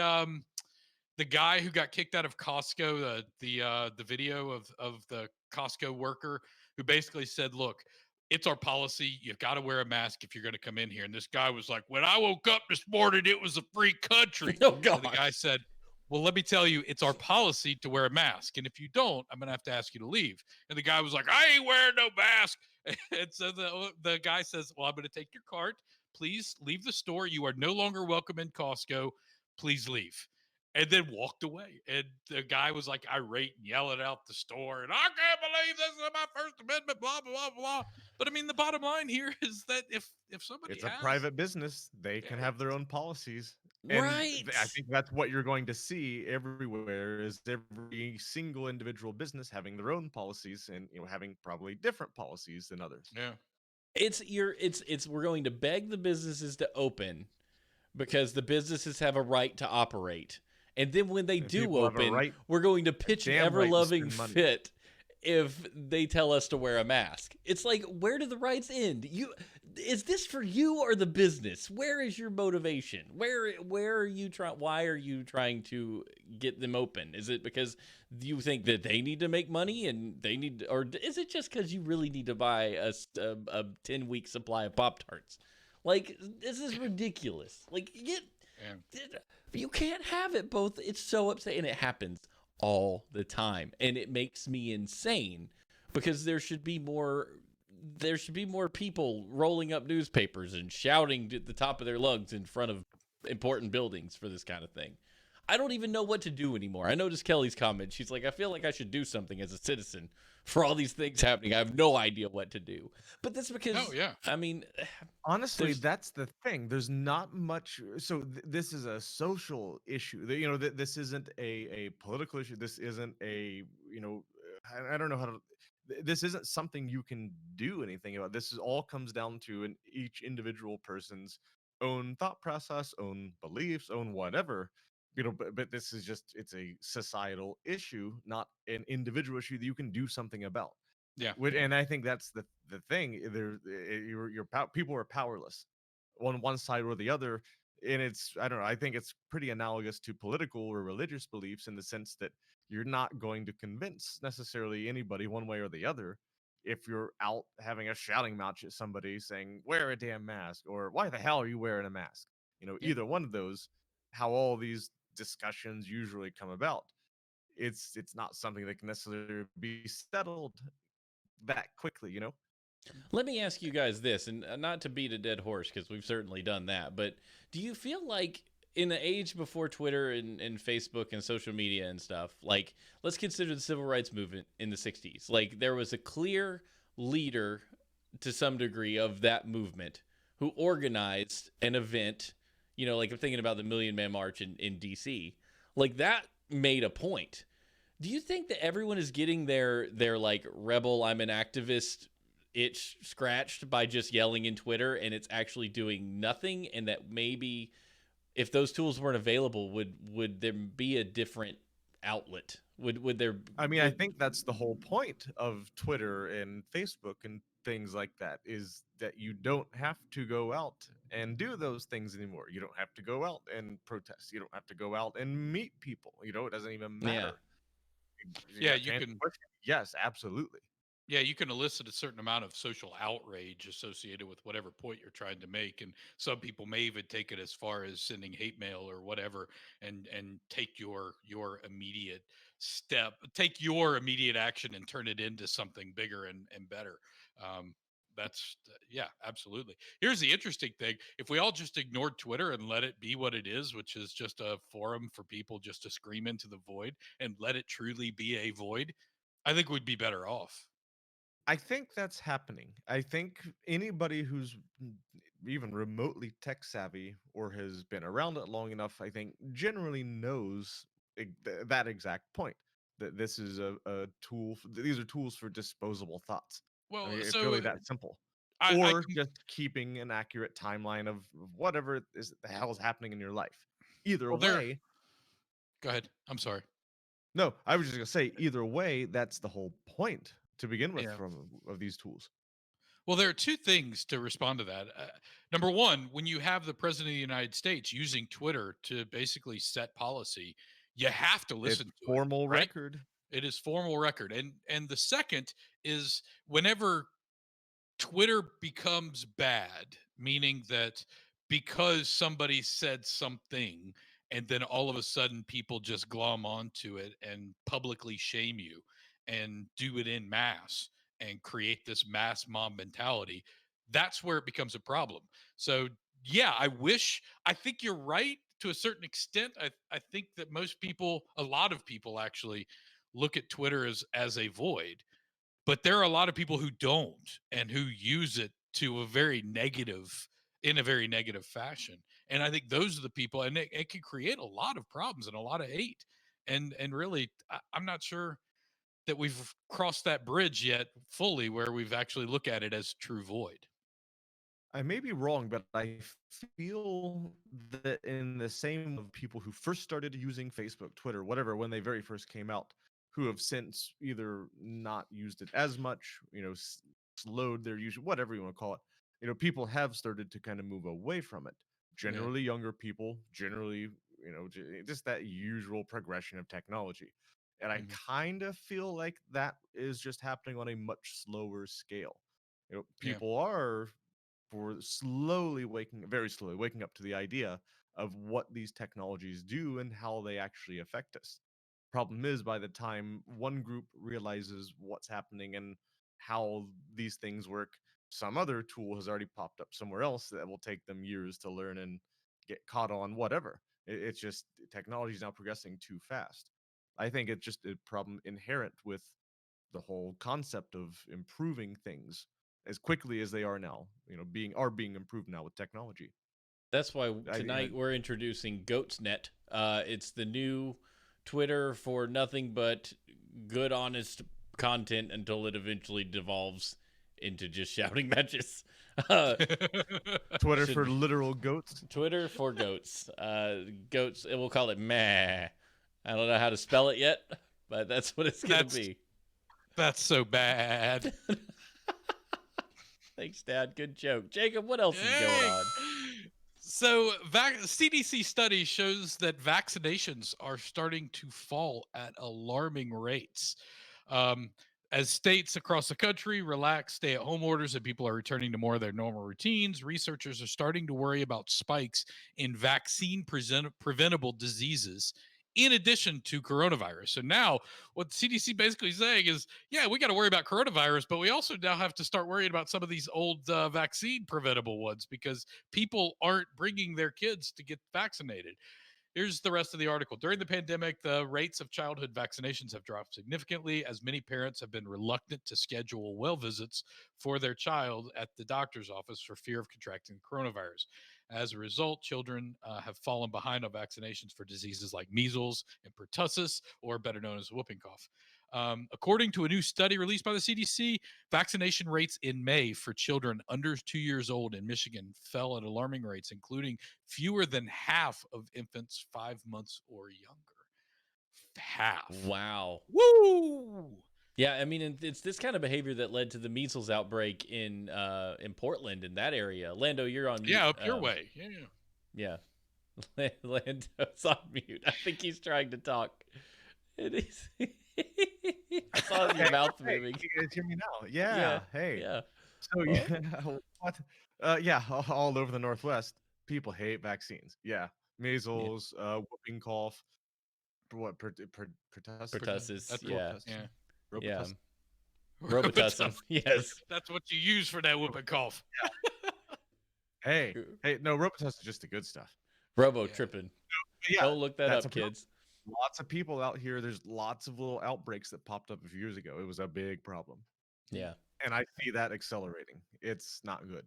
guy who got kicked out of Costco, the video of the Costco worker who basically said, "Look, it's our policy. You've got to wear a mask if you're going to come in here." And this guy was like, "When I woke up this morning, it was a free country." Oh And God. the guy said, "Well, let me tell you, it's our policy to wear a mask, and if you don't, I'm going to have to ask you to leave." And the guy was like, "I ain't wearing no mask." And so the guy says, "Well, I'm going to take your cart. Please leave the store. You are no longer welcome in Costco. Please leave." And then walked away. And the guy was like irate and yelling out the store. And I can't believe this is my First Amendment, blah, blah, blah. But I mean, the bottom line here is that if somebody It's a has, private business. They can Yeah. have their own policies. And Right. I think that's what you're going to see everywhere is every single individual business having their own policies and having probably different policies than others. yeah, It's we're going to beg the businesses to open because the businesses have a right to operate. And then when they And do people have a open, right- we're going to pitch an damn right to ever-loving spend money. fit if they tell us to wear a mask. It's like, where do the rights end? Is this for you or the business? Where is your motivation? Where are you trying? Why are you trying to get them open? Is it because you think that they need to make money and they need, or is it just because you really need to buy a 10-week supply of Pop-Tarts? Like, this is ridiculous. Like, you can't have it both. It's so upsetting. And it happens all the time. And it makes me insane because there should be more people rolling up newspapers and shouting at the top of their lungs in front of important buildings for this kind of thing. I don't even know what to do anymore. I noticed Kelly's comment. She's like, I feel like I should do something as a citizen for all these things happening. I have no idea what to do. But that's because, Oh, yeah. I mean, Honestly, There's- that's the thing. There's not much. So this is a social issue. This isn't a political issue. This isn't I don't know how to. This isn't something you can do anything about. This is all comes down to each individual person's own thought process, own beliefs, own whatever. but this is just, it's a societal issue, not an individual issue that you can do something about. Yeah. And I think that's the thing. People are powerless on one side or the other, and it's, I don't know. I think it's pretty analogous to political or religious beliefs in the sense that you're not going to convince necessarily anybody one way or the other if you're out having a shouting match at somebody saying wear a damn mask or why the hell are you wearing a mask. Yeah. Either one of those, how all these discussions usually come about. It's not something that can necessarily be settled that quickly. Let me ask you guys this, and not to beat a dead horse, because we've certainly done that, but do you feel like in the age before Twitter and Facebook and social media and stuff, like, let's consider the civil rights movement in the 60s. Like, there was a clear leader to some degree of that movement who organized an event, like I'm thinking about the Million Man March in DC. Like, that made a point. Do you think that everyone is getting their like rebel, I'm an activist itch scratched by just yelling in Twitter, and it's actually doing nothing, and that maybe if those tools weren't available, would there be a different outlet? Would there? I mean, I think that's the whole point of Twitter and Facebook and things like that, is that you don't have to go out and do those things anymore. You don't have to go out and protest. You don't have to go out and meet people. It doesn't even matter. Yeah, To answer the question, yes, absolutely. Yeah, you can elicit a certain amount of social outrage associated with whatever point you're trying to make, and some people may even take it as far as sending hate mail or whatever, and take your immediate take your immediate action and turn it into something bigger and better. That's yeah, absolutely. Here's the interesting thing: if we all just ignored Twitter and let it be what it is, which is just a forum for people just to scream into the void, and let it truly be a void, I think we'd be better off. I think that's happening. I think anybody who's even remotely tech savvy or has been around it long enough, I think generally knows that exact point, that this is a tool. These are tools for disposable thoughts. I mean, Well, it's so really that simple. I Or can just keeping an accurate timeline of whatever is the hell is happening in your life. Either well there. way, Go ahead. I'm sorry. no, I was just gonna say, either way, that's the whole point to begin with Yeah. from of these tools. Well, there are two things to respond to that. Number one, when you have the president of the United States using Twitter to basically set policy, you have to It's listen to it, formal right? record. It is formal record. And the second is whenever Twitter becomes bad, meaning that because somebody said something and then all of a sudden people just glom onto it and publicly shame you and do it in mass and create this mass mob mentality, that's where it becomes a problem. So, yeah, I think you're right to a certain extent. I think that most people, a lot of people actually look at Twitter as a void, but there are a lot of people who don't and who use it to a very negative in a very negative fashion, and I think those are the people, and it can create a lot of problems and a lot of hate, and really I'm not sure that we've crossed that bridge yet fully where we've actually look at it as true void. I may be wrong, but I feel that in the same of people who first started using Facebook, Twitter, whatever, when they very first came out, who have since either not used it as much, slowed their use, whatever you want to call it. People have started to kind of move away from it. Yeah. Generally, younger people, generally, just that usual progression of technology. And I Mhm. kind of feel like that is just happening on a much slower scale. Yeah. People are very slowly waking up to the idea of what these technologies do and how they actually affect us. Problem is, by the time one group realizes what's happening and how these things work, some other tool has already popped up somewhere else that will take them years to learn and get caught on whatever. It's just technology is now progressing too fast. I think it's just a problem inherent with the whole concept of improving things as quickly as they are now, being improved now with technology. That's why I tonight we're introducing GoatsNet. It's the new Twitter for nothing but good, honest content until it eventually devolves into just shouting matches. Uh, Twitter should for be- literal goats. Twitter for goats. Goats. We'll call it meh. I don't know how to spell it yet, but that's what it's gonna be. That's so bad. Thanks, Dad. Good joke. Jacob, what else is going Hey! on? So, CDC study shows that vaccinations are starting to fall at alarming rates. Um, as states across the country relax stay-at-home orders and people are returning to more of their normal routines, researchers are starting to worry about spikes in vaccine-preventable diseases in addition to coronavirus. So now what the CDC basically saying is, yeah, we got to worry about coronavirus, but we also now have to start worrying about some of these old vaccine preventable ones because people aren't bringing their kids to get vaccinated. Here's the rest of the article. During the pandemic, the rates of childhood vaccinations have dropped significantly as many parents have been reluctant to schedule well visits for their child at the doctor's office for fear of contracting coronavirus. As a result, children have fallen behind on vaccinations for diseases like measles and pertussis, or better known as whooping cough. According to a new study released by the CDC, vaccination rates in May for children under 2 years old in Michigan fell at alarming rates, including fewer than half of infants 5 months or younger. Half. Wow. Woo! Yeah, I mean, it's this kind of behavior that led to the measles outbreak in Portland, in that area. Lando, you're on mute. Yeah, up your way. Yeah. Yeah. Lando's on mute. I think he's trying to talk. It is. I saw your mouth Hey, moving. you guys hear me now? Yeah. Hey. Yeah. So yeah, what? Yeah, all over the Northwest, people hate vaccines. Yeah, measles, whooping cough, what? Pertussis. Pertussis. That's Yeah. Robitussin? Yeah. Yeah. Robitussin? Robitussin. Yes. That's what you use for that whooping cough. Hey, no, Robitussin is just the good stuff. Robo Yeah. tripping. Yeah, Don't look that that's up, a problem. kids. Lots of people out here. There's lots of little outbreaks that popped up a few years ago. It was a big problem, Yeah. and I see that accelerating. It's not good.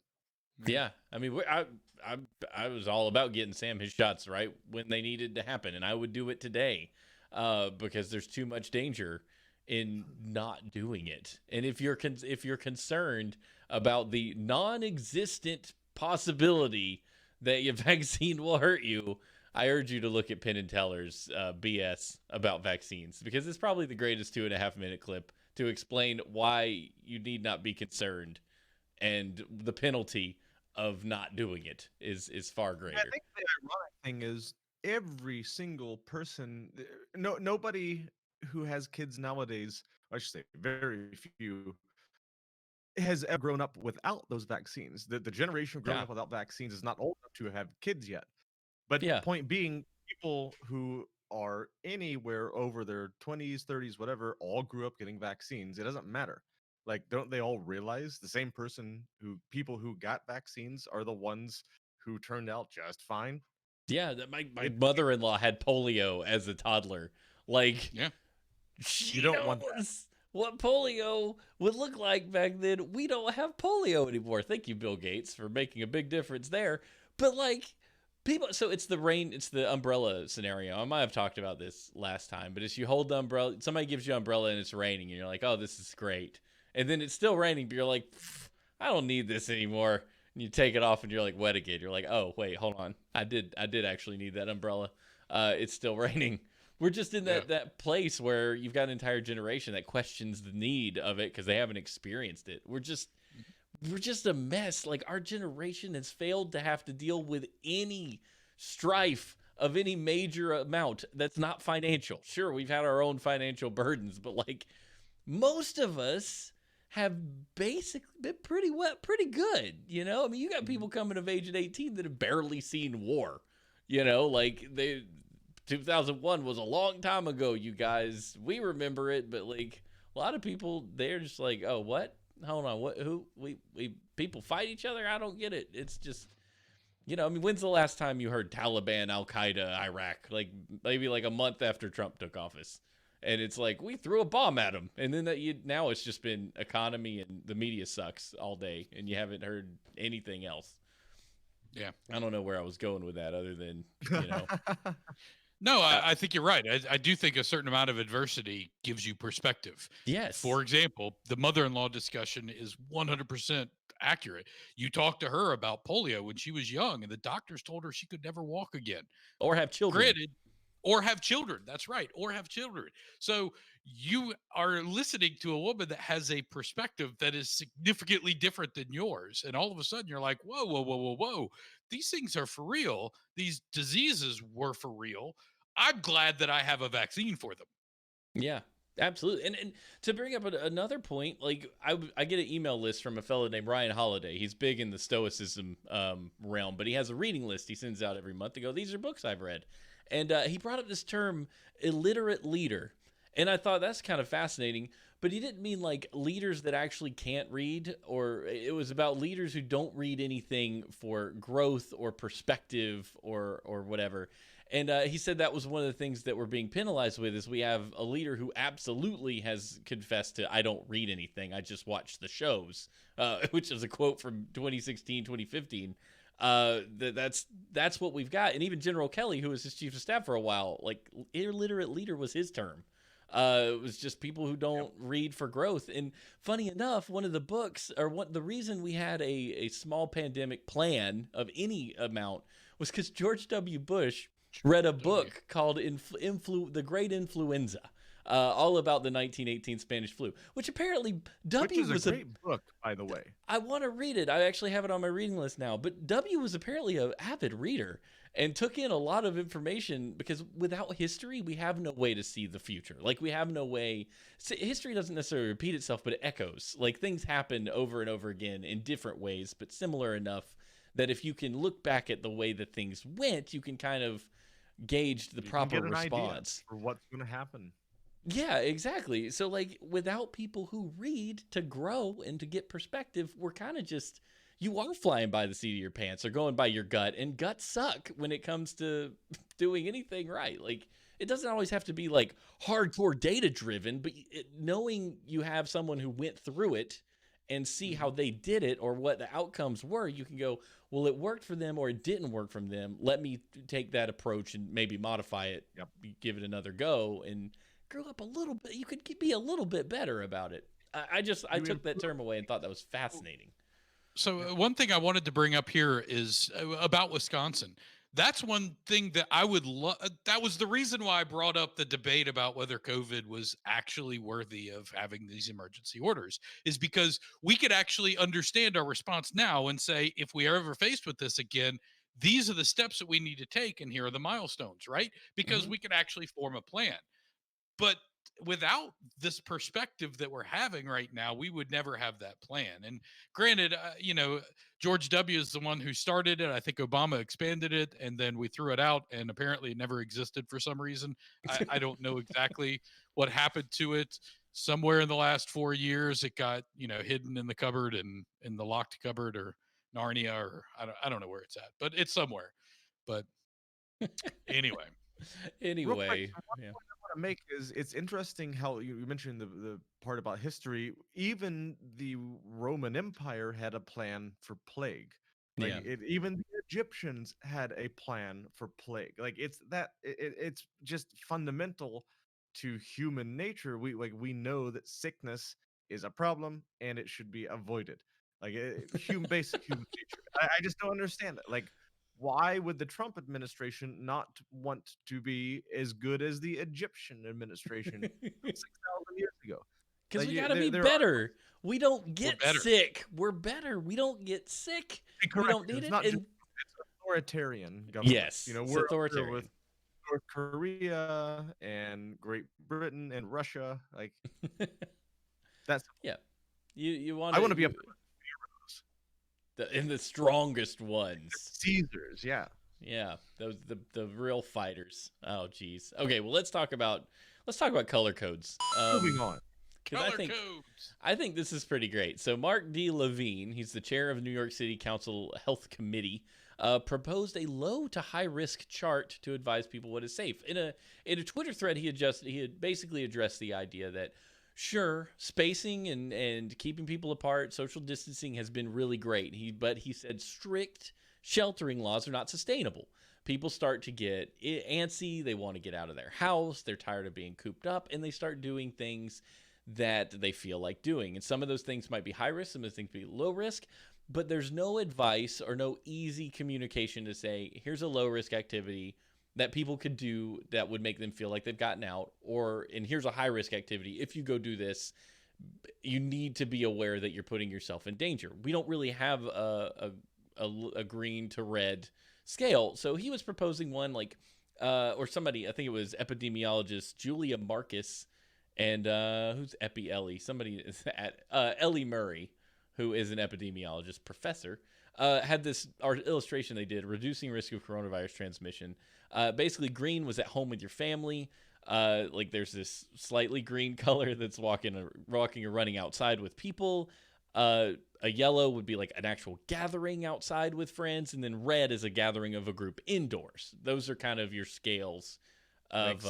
Yeah, I mean, I was all about getting Sam his shots right when they needed to happen, and I would do it today, because there's too much danger in not doing it. And if you're concerned about the non-existent possibility that your vaccine will hurt you, I urge you to look at Penn and Teller's BS about vaccines, because it's probably the greatest 2.5-minute clip to explain why you need not be concerned, and the penalty of not doing it is far greater. I think the ironic thing is every single person, nobody who has kids nowadays, I should say very few, has ever grown up without those vaccines. The generation growing Yeah. up without vaccines is not old enough to have kids yet. But Yeah. point being, people who are anywhere over their 20s, 30s, whatever, all grew up getting vaccines. It doesn't matter. Like, don't they all realize the same people who got vaccines are the ones who turned out just fine? Yeah, my mother-in-law had polio as a toddler. Like, Yeah. she You don't want knows what polio would look like back then. We don't have polio anymore. Thank you, Bill Gates, for making a big difference there. But like, people, so it's the umbrella scenario. I might have talked about this last time, but as you hold the umbrella, somebody gives you an umbrella and it's raining, and you're like, oh, this is great. And then it's still raining, but you're like, I don't need this anymore. And you take it off and you're like wet again. You're like, oh, wait, hold on. I did actually need that umbrella. It's still raining. We're just in that place where you've got an entire generation that questions the need of it because they haven't experienced it. We're just a mess. Like, our generation has failed to have to deal with any strife of any major amount that's not financial. Sure, we've had our own financial burdens, but like, most of us have basically been pretty good, you know? I mean, you got people coming of age at 18 that have barely seen war, you know? Like, 2001 was a long time ago, you guys. We remember it, but like, a lot of people, they're just like, oh, what? Hold on, people fight each other? I don't get it. It's just, you know, I mean, when's the last time you heard Taliban, Al-Qaeda, Iraq? Like, maybe like a month after Trump took office. And it's like, we threw a bomb at them. And then now it's just been economy and the media sucks all day. And you haven't heard anything else. Yeah. I don't know where I was going with that other than, you know. No, I think you're right. I do think a certain amount of adversity gives you perspective. Yes. For example, the mother-in-law discussion is 100% accurate. You talked to her about polio when she was young, and the doctors told her she could never walk again. Or have children. Granted, or have children. That's right, or have children. So you are listening to a woman that has a perspective that is significantly different than yours, and all of a sudden you're like, whoa, whoa, whoa, whoa, whoa! These things are for real. These diseases were for real. I'm glad that I have a vaccine for them. Yeah, absolutely. And to bring up another point, like I get an email list from a fellow named Ryan Holiday. He's big in the Stoicism realm, but he has a reading list he sends out every month to go, these are books I've read. And he brought up this term, illiterate leader. And I thought that's kind of fascinating, but he didn't mean like leaders that actually can't read, or it was about leaders who don't read anything for growth or perspective or whatever. And he said that was one of the things that we're being penalized with is we have a leader who absolutely has confessed to, I don't read anything, I just watch the shows, which is a quote from 2016, 2015. That's what we've got. And even General Kelly, who was his chief of staff for a while, like illiterate leader was his term. It was just people who don't read for growth. And funny enough, one of the books, or the reason we had a small pandemic plan of any amount was because George W. Bush read a book called The Great Influenza, all about the 1918 Spanish flu, which apparently W Which is a great book, by the way. I want to read it. I actually have it on my reading list now. But W was apparently an avid reader and took in a lot of information because without history, we have no way to see the future. Like we have no way. History doesn't necessarily repeat itself, but it echoes. Like things happen over and over again in different ways, but similar enough that if you can look back at the way that things went, you can kind of gauge the proper response for what's going to happen. Yeah, exactly. So like without people who read to grow and to get perspective, we're kind of just, you are flying by the seat of your pants or going by your gut, and guts suck when it comes to doing anything right. Like it doesn't always have to be like hardcore data driven, but knowing you have someone who went through it and see how they did it or what the outcomes were, you can go, well, it worked for them or it didn't work for them. Let me take that approach and maybe modify it, give it another go, and grow up a little bit. You could be a little bit better about it. I took that term away and thought that was fascinating. So one thing I wanted to bring up here is about Wisconsin. That's one thing that I would love. That was the reason why I brought up the debate about whether COVID was actually worthy of having these emergency orders, is because we could actually understand our response now and say, if we are ever faced with this again, these are the steps that we need to take, and here are the milestones, right? Because we could actually form a plan. But without this perspective that we're having right now, we would never have that plan. And granted, George W. is the one who started it. I think Obama expanded it, and then we threw it out, and apparently it never existed for some reason. I don't know exactly what happened to it. Somewhere in the last 4 years, it got hidden in the cupboard and in the locked cupboard, or Narnia, or I don't know where it's at, but it's somewhere. But anyway. Anyway, to make is, it's interesting how you mentioned the part about history. Even the Roman Empire had a plan for plague. Like even the Egyptians had a plan for plague. Like it's just fundamental to human nature. We know that sickness is a problem and it should be avoided. Like basic human nature. I just don't understand it. Like, why would the Trump administration not want to be as good as the Egyptian administration 6,000 years ago? Because we gotta be better. We don't get sick. We're better. We don't get sick. We don't need it. It's authoritarian government. Yes, we're authoritarian. With North Korea and Great Britain and Russia. Like that's You want? I want to be up in the strongest ones. Caesars, yeah, those the real fighters. Oh geez. Okay, well let's talk about color codes. Moving on. I think this is pretty great. So Mark D. Levine, he's the chair of New York City Council Health Committee, proposed a low to high risk chart to advise people what is safe. In a Twitter thread, he had basically addressed the idea that sure, spacing and keeping people apart, social distancing has been really great. But he said strict sheltering laws are not sustainable. People start to get antsy. They want to get out of their house. They're tired of being cooped up, and they start doing things that they feel like doing. And some of those things might be high risk, some of those things might be low risk, but there's no advice or no easy communication to say, here's a low risk activity that people could do that would make them feel like they've gotten out, and here's a high risk activity. If you go do this, you need to be aware that you're putting yourself in danger. We don't really have a green to red scale. So he was proposing one or somebody, I think it was epidemiologist Julia Marcus and who's Epi Ellie? Somebody is at Ellie Murray, who is an epidemiologist professor, had this illustration they did, reducing risk of coronavirus transmission. Basically, green was at home with your family. There's this slightly green color that's walking or running outside with people. A yellow would be like an actual gathering outside with friends, and then red is a gathering of a group indoors. Those are kind of your scales of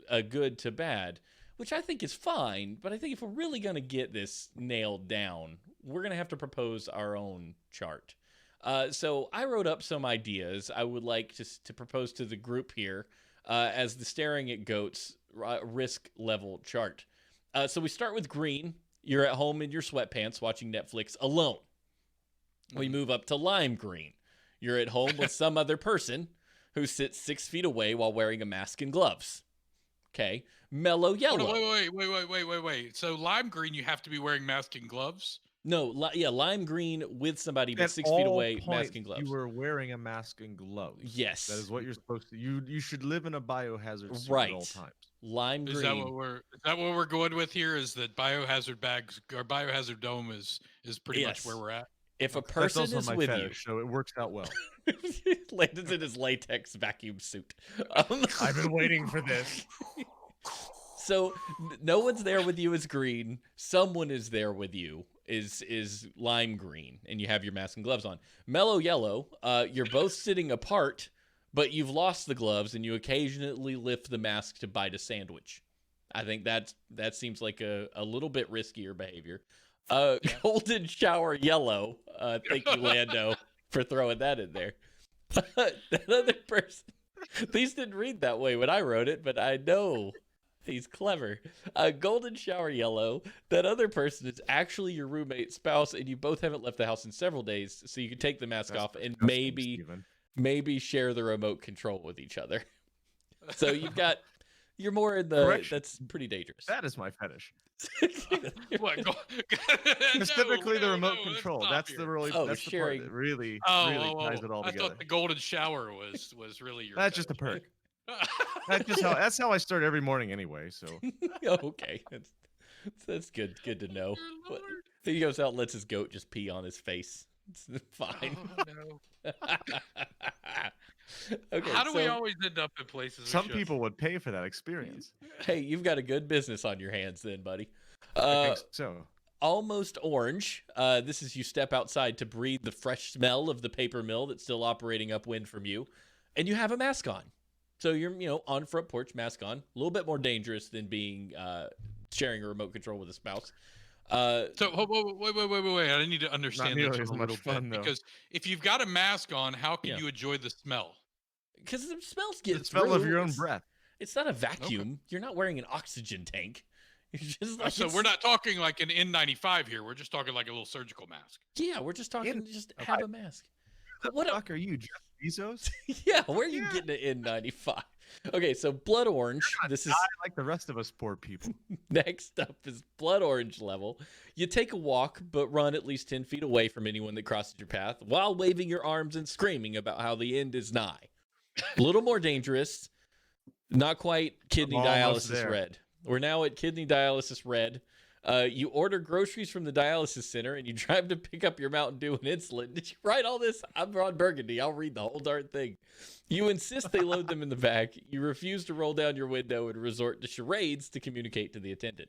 a good to bad, which I think is fine. But I think if we're really going to get this nailed down, we're going to have to propose our own chart. So I wrote up some ideas I would like to propose to the group here as the Staring at Goats risk level chart. So we start with green. You're at home in your sweatpants watching Netflix alone. We move up to lime green. You're at home with some other person who sits 6 feet away while wearing a mask and gloves. Okay. Mellow yellow. Wait. So lime green, you have to be wearing mask and gloves? No, lime green with somebody but 6 feet away, mask and gloves. You were wearing a mask and gloves. Yes. That is what you're supposed to. You should live in a biohazard suit right. at all times. Lime green. Is that what we're going with here? Is that biohazard bags or biohazard dome is pretty much where we're at? If a person That's also is my with fetish, so it works out well. Landon's in his latex vacuum suit. I've been waiting for this. So no one's there with you is green. Someone is there with you is lime green, and you have your mask and gloves on. Mellow yellow, you're both sitting apart, but you've lost the gloves, and you occasionally lift the mask to bite a sandwich. I think that seems like a little bit riskier behavior. Golden shower yellow. Thank you, Lando, for throwing that in there. That other person. These didn't read that way when I wrote it, but I know he's clever. Golden shower yellow. That other person is actually your roommate, spouse, and you both haven't left the house in several days, so you can take the mask off and maybe share the remote control with each other. So you're more in the Correction. That's pretty dangerous. That is my fetish. What? Specifically the remote control. That's the really that's sharing. the part that really ties it all I together. thought the golden shower was really your. That's just a perk. That's how I start every morning anyway. So Okay, that's good. Good to know. Lord. He goes out and lets his goat just pee on his face. It's fine. Oh, no. Okay, How do we always end up in places? some people would pay for that experience. Hey, you've got a good business on your hands then, buddy. I think so. Almost orange. This is you step outside to breathe the fresh smell of the paper mill that's still operating upwind from you, and you have a mask on. So you're on front porch, mask on. A little bit more dangerous than being sharing a remote control with a spouse. So wait! I need to understand nearly this as a much little fun, bit though. because if you've got a mask on, how can Yeah. you enjoy the smell? Because the smells get The smell of through. your own breath. It's not a vacuum. You're not wearing an oxygen tank. You're just like So we're not talking like an N95 here. We're just talking like a little surgical mask. Yeah, we're just talking. Just have a mask. What What the a- fuck are you, Jeff Bezos? Yeah, where are you Yeah. getting an N95? Okay, so blood orange. This is Like the rest of us poor people. next up is blood orange level. You take a walk, but run at least 10 feet away from anyone that crosses your path while waving your arms and screaming about how the end is nigh. A little more dangerous. Not quite kidney I'm almost dialysis there. red. We're now at kidney dialysis red. You order groceries from the dialysis center and you drive to pick up your Mountain Dew and insulin. Did you write all this? I'm Ron Burgundy. I'll read the whole darn thing. You insist they load them in the back. You refuse to roll down your window and resort to charades to communicate to the attendant.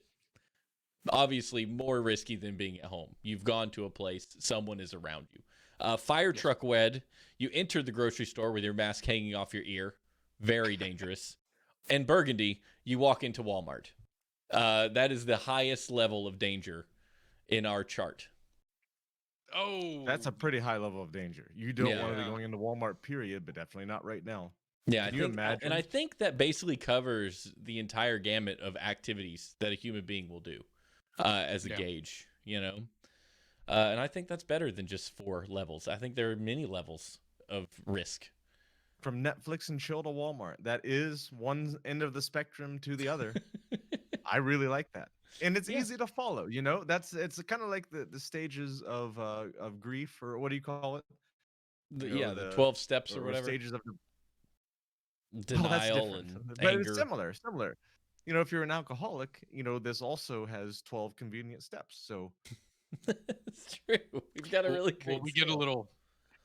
Obviously, more risky than being at home. You've gone to a place, someone is around you. Fire truck wed. You enter the grocery store with your mask hanging off your ear. Very dangerous. And Burgundy, you walk into Walmart. That is the highest level of danger in our chart. Oh, That's a pretty high level of danger. You don't want to be Yeah. going into Walmart, period, but definitely not right now. Yeah, Can you and I imagine? think that basically covers the entire gamut of activities that a human being will do as a Yeah. gauge, you know. And I think that's better than just 4 levels. I think there are many levels of risk. From Netflix and chill to Walmart. That is one end of the spectrum to the other. I really like that. And it's Yeah. easy to follow, you know? It's kind of like the stages of grief, or what do you call it? You know, The 12 steps or or whatever. stages of that's Denial different. and But it's anger. similar. You know, if you're an alcoholic, you know, this also has 12 convenient steps. So It's true. We've got a really great will we get a scale. little?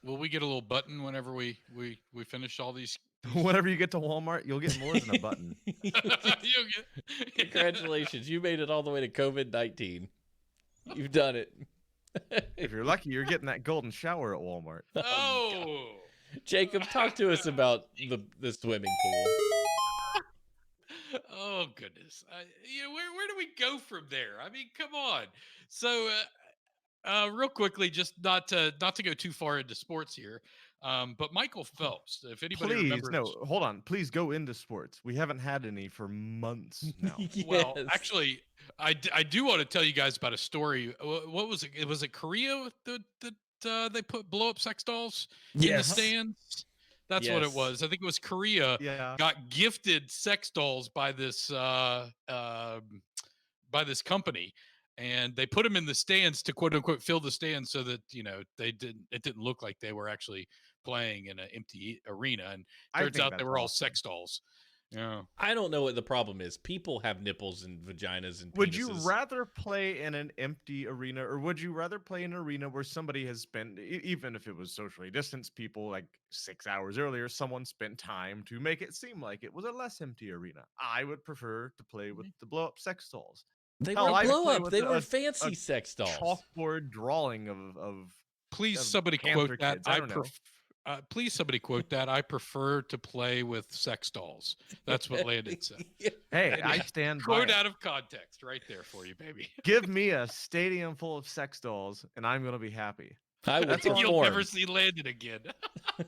Will we get a little button whenever we finish all these? whenever you get to Walmart, you'll get more than a button. You'll get- Congratulations. You made it all the way to COVID-19. You've done it. If you're lucky, you're getting that golden shower at Walmart. Oh. Jacob, talk to us about the swimming pool. Oh goodness! You know, where do we go from there? I mean, come on. So, real quickly, just not to go too far into sports here, but Michael Phelps. If anybody Please, remembers, no, hold on. Please go into sports. We haven't had any for months now. well, Yes. actually, I do want to tell you guys about a story. What was it? Was it Korea that they put blow up sex dolls in the Yes. stands? That's what it Yes. was. I think it was Korea. Yeah. Got gifted sex dolls by this company, and they put them in the stands to quote unquote fill the stands so that it didn't look like they were actually playing in an empty arena. And I turns think out they that's were all awesome. sex dolls. Yeah. I don't know what the problem is. People have nipples and vaginas and penises. Would you rather play in an empty arena, or would you rather play in an arena where somebody has spent, even if it was socially distanced people, like 6 hours earlier, someone spent time to make it seem like it was a less empty arena? I would prefer to play with the blow up sex dolls. They Hell, were I'd blow play up. with They a- were a fancy sex dolls. Chalkboard drawing of Please, of somebody Panther quote that. kids, I don't know. Please, somebody quote that. I prefer to play with sex dolls. That's what Landon said. Hey, Yeah. I stand by Quote it. out of context, right there for you, baby. Give me a stadium full of sex dolls, and I'm gonna be happy. I would That's all. You'll never perform. see Landon again.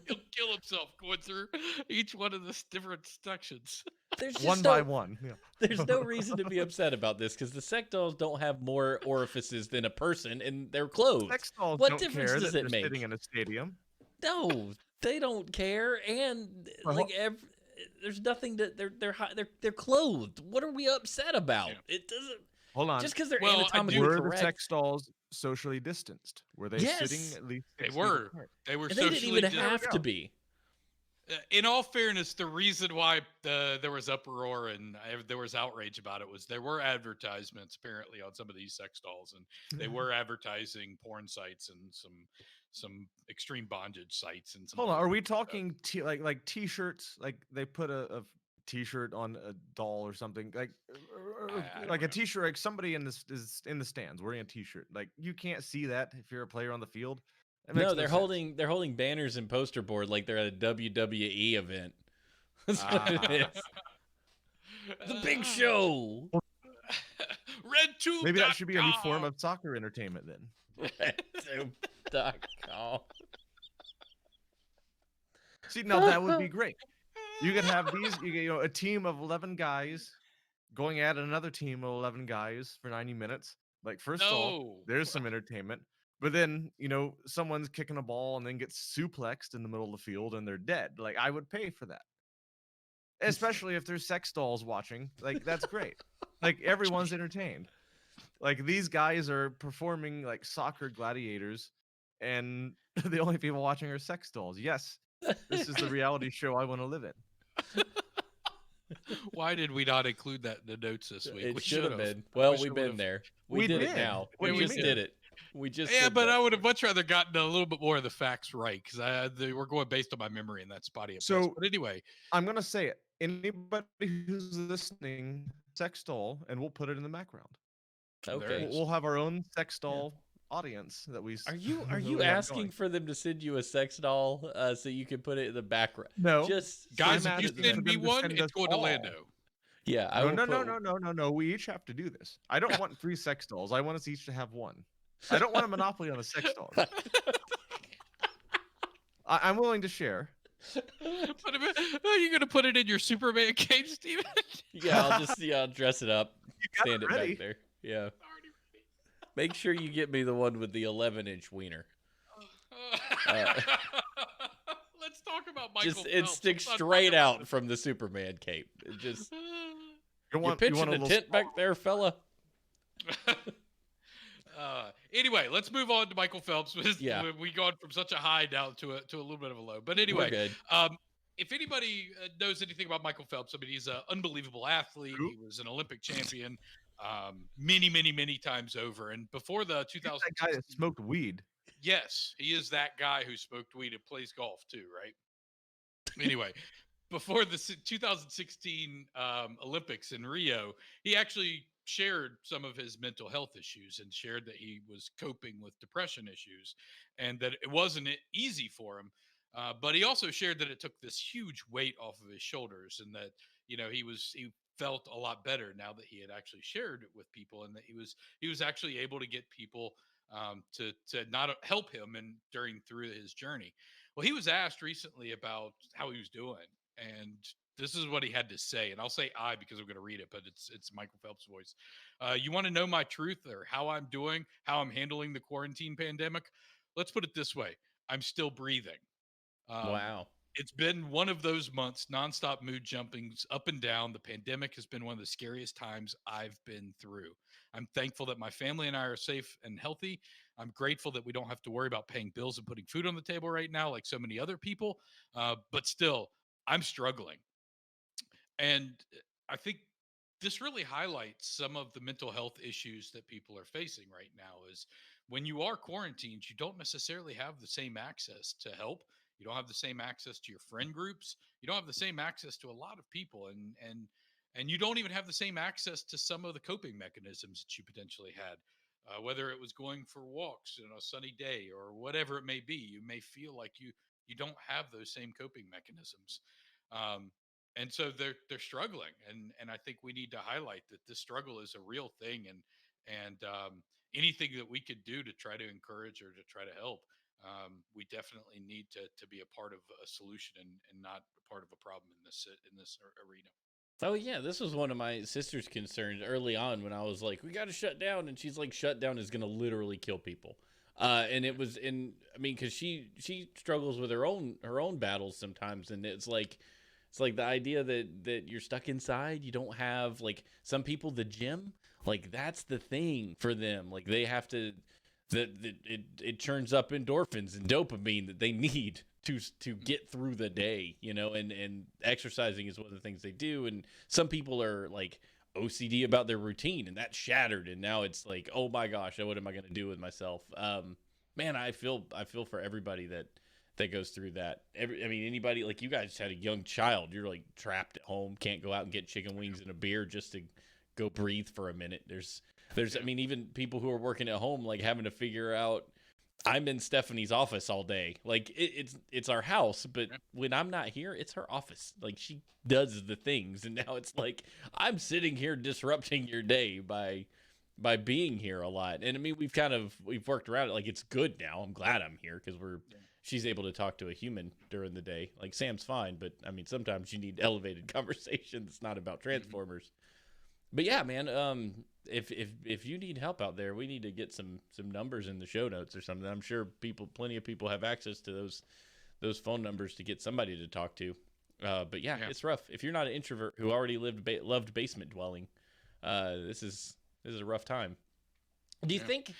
He'll kill himself going through each one of the different sections. There's just One no, by one. Yeah. There's no reason to be upset about this because the sex dolls don't have more orifices than a person, and they're clothed. Sex dolls What don't difference care does that it they're make? sitting in a stadium. No, they don't care, and Well, there's nothing that they're clothed. What are we upset about? Yeah. It doesn't Hold on. just because they're Well, I anatomically Were the correct. sex dolls socially distanced? Were they Yes. sitting at least? They 6 feet were. apart? They were And they didn't socially even dis- have go. to be. In all fairness, the reason why there was uproar and there was outrage about it was there were advertisements apparently on some of these sex dolls, and they were advertising porn sites and some extreme bondage sites and some. Hold on. other Are we stuff. talking like t-shirts? Like they put a t-shirt on a doll or something? Like I don't like a know. t-shirt? Like somebody in this is in the stands wearing a t-shirt. Like you can't see that if you're a player on the field. It makes No, they're sense. holding banners and poster board like they're at a WWE event. That's what it is. The Big Show. RedTube. Maybe that should be a new form of soccer entertainment then. RedTube.com. See, now that would be great. You could have these, a team of 11 guys going at another team of 11 guys for 90 minutes. Like, first off, No. there's some entertainment. But then, someone's kicking a ball and then gets suplexed in the middle of the field and they're dead. Like, I would pay for that. Especially if there's sex dolls watching. Like, that's great. Like, everyone's entertained. Like, these guys are performing like soccer gladiators, and the only people watching are sex dolls. Yes, this is the reality show I want to live in. Why did we not include that in the notes this week? It We should have should've. been. Well, wish I we've been would've. there. We We did it did. now. What do We you just mean? did it. We just Yeah, did but that. I would have much rather gotten a little bit more of the facts right because we're going based on my memory and that spotty. At best. So- But anyway, I'm gonna say it. Anybody who's listening, sex doll, and we'll put it in the background. Okay. We'll have our own sex doll audience that we. Are you that you we have asking going. for them to send you a sex doll so you can put it in the background? No, Just guys, I'm if you asking send for me them to one, send it's us going to all. Lando. yeah. I no, will no, no, put- no, no, no, no. We each have to do this. I don't want 3 sex dolls. I want us each to have one. I don't want a monopoly on a sex doll. I'm willing to share. Are you gonna put it in your Superman cape, Steven? Yeah, I'll dress it up, You got stand it ready. back there. Yeah. Already ready. Make sure you get me the one with the 11-inch wiener. Let's talk about Michael Just Phelps. it sticks Let's not straight talk about out from the Superman cape. It just You you're want pitching a a little tent back there, fella. Anyway, let's move on to Michael Phelps. Yeah. We gone from such a high down to a little bit of a low. But We're anyway, good. if anybody knows anything about Michael Phelps, I mean, he's an unbelievable athlete. Who? He was an Olympic champion many times over. And before the He's 2000, that guy that smoked weed. yes, he is that guy who smoked weed and plays golf too, right? Anyway, before the 2016 Olympics in Rio, he actually shared some of his mental health issues and shared that he was coping with depression issues and that it wasn't easy for him. But he also shared that it took this huge weight off of his shoulders and that, he felt a lot better now that he had actually shared it with people and that he was actually able to get people to not help him and through his journey. Well, he was asked recently about how he was doing, and this is what he had to say. And I'll say I because I'm going to read it, but it's Michael Phelps' voice. You want to know my truth or how I'm doing, how I'm handling the quarantine pandemic? Let's put it this way: I'm still breathing. Wow. It's been one of those months, nonstop mood jumpings up and down. The pandemic has been one of the scariest times I've been through. I'm thankful that my family and I are safe and healthy. I'm grateful that we don't have to worry about paying bills and putting food on the table right now, like so many other people. But still, I'm struggling. And I think this really highlights some of the mental health issues that people are facing right now is when you are quarantined, you don't necessarily have the same access to help. You don't have the same access to your friend groups. You don't have the same access to a lot of people and you don't even have the same access to some of the coping mechanisms that you potentially had. Whether it was going for walks on a sunny day or whatever it may be, you may feel like you don't have those same coping mechanisms. Um, and so they're struggling and I think we need to highlight that this struggle is a real thing and anything that we could do to try to encourage or to try to help, we definitely need to be a part of a solution and not a part of a problem in this arena. Oh yeah, this was one of my sister's concerns early on when I was like, "We got to shut down," and she's like, "Shut down is going to literally kill people." And it was because she struggles with her own battles sometimes, and it's like the idea that you're stuck inside. You don't have like some people the gym, like that's the thing for them. Like they have to that it churns up endorphins and dopamine that they need to get through the day, and exercising is one of the things they do. And some people are like OCD about their routine and that's shattered. And now it's like, oh my gosh, what am I going to do with myself? Man, I feel for everybody that goes through that. Anybody like you guys had a young child, you're like trapped at home, can't go out and get chicken wings and a beer just to go breathe for a minute. There's even people who are working at home, like having to figure out, I'm in Stephanie's office all day. Like it's our house, but when I'm not here, it's her office. Like she does the things, and now it's like I'm sitting here disrupting your day by being here a lot. And we've worked around it. Like it's good now. I'm glad I'm here because she's able to talk to a human during the day. Like Sam's fine, but sometimes you need elevated conversation that's not about Transformers. But yeah, man, if you need help out there, we need to get some numbers in the show notes or something. I'm sure plenty of people have access to those phone numbers to get somebody to talk to. But yeah, it's rough. If you're not an introvert who already loved basement dwelling, this is a rough time. Do you think?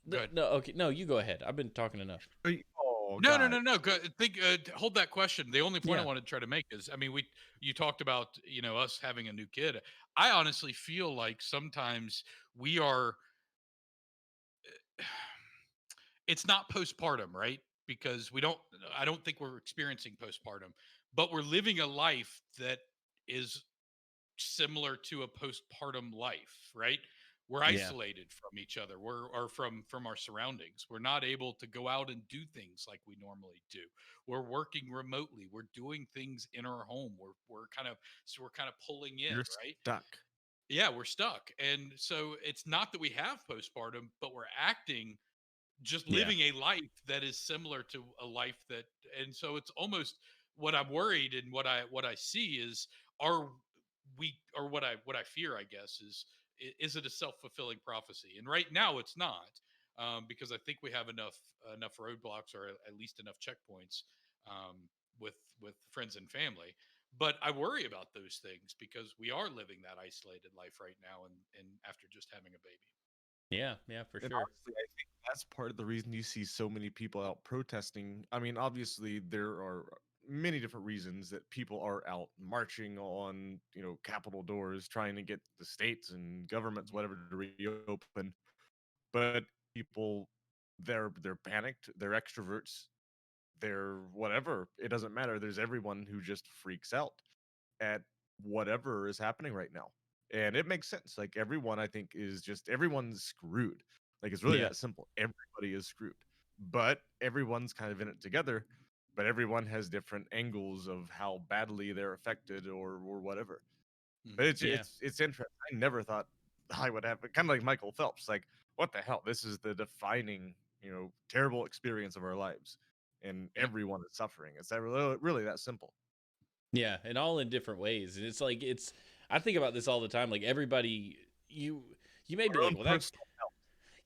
No, okay, no, you go ahead. I've been talking enough. No. Hold that question. The only point I wanted to try to make is, you talked about us having a new kid. I honestly feel like sometimes we are. It's not postpartum, right? Because I don't think we're experiencing postpartum, but we're living a life that is similar to a postpartum life, right? We're isolated from each other. Or from our surroundings. We're not able to go out and do things like we normally do. We're working remotely. We're doing things in our home. We're kind of pulling in, You're right? stuck. Yeah, we're stuck. And so it's not that we have postpartum, but we're acting, just Yeah. living a life that is similar to a life that, and so it's almost, what I'm worried and what I see is, are we, or what I fear, I guess, is it a self-fulfilling prophecy? And right now it's not, because I think we have enough roadblocks, or at least enough checkpoints, um, with friends and family. But I worry about those things because we are living that isolated life right now, and after just having a baby. Yeah, yeah, for And sure. honestly, I think that's part of the reason you see so many people out protesting. I mean, obviously, there are many different reasons that people are out marching on, Capitol doors, trying to get the states and governments, Mhm. whatever, to reopen. But people, they're panicked, they're extroverts, they're whatever. It doesn't matter. There's everyone who just freaks out at whatever is happening right now. And it makes sense. Like everyone, I think, is just everyone's screwed. Like it's really Yeah. that simple. Everybody is screwed. But everyone's kind of in it together. But everyone has different angles of how badly they're affected or whatever. But Mhm. it's interesting. I never thought I would have kind of like Michael Phelps. Like, what the hell? This is the defining, terrible experience of our lives, and Yeah. everyone is suffering. It's that really that simple. Yeah, and all in different ways. And it's like it's I think about this all the time. Like everybody you may be Our like, own well that personal.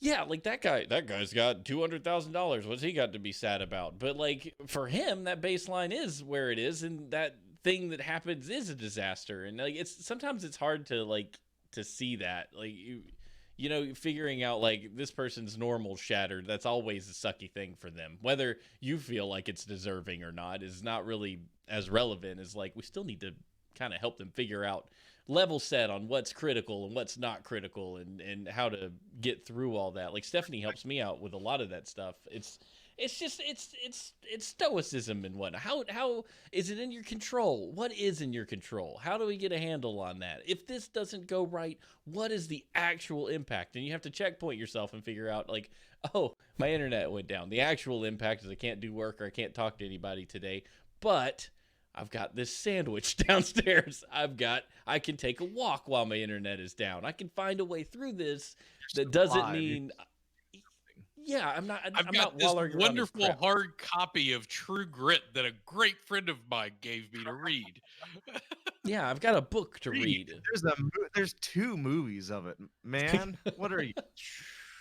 yeah, like that guy's got $200,000. What's he got to be sad about? But like for him, that baseline is where it is, and that thing that happens is a disaster. And like it's sometimes it's hard to like to see that. Like figuring out like this person's normal shattered, that's always a sucky thing for them. Whether you feel like it's deserving or not is not really as relevant as like we still need to kind of help them figure out level set on what's critical and what's not critical and how to get through all that. Like Stephanie helps me out with a lot of that stuff. It's just it's stoicism and whatnot. How is it in your control? What is in your control? How do we get a handle on that? If this doesn't go right, what is the actual impact? And you have to checkpoint yourself and figure out like, oh, my internet went down. The actual impact is I can't do work or I can't talk to anybody today. But I've got this sandwich downstairs. I can take a walk while my internet is down. I can find a way through this You're that still doesn't alive. mean yeah, I'm not I've I'm got not this wallowing around in wonderful crap. hard copy of True Grit that a great friend of mine gave me to read. Yeah, I've got a book to Read. read. There's 2 movies of it, man. What are you?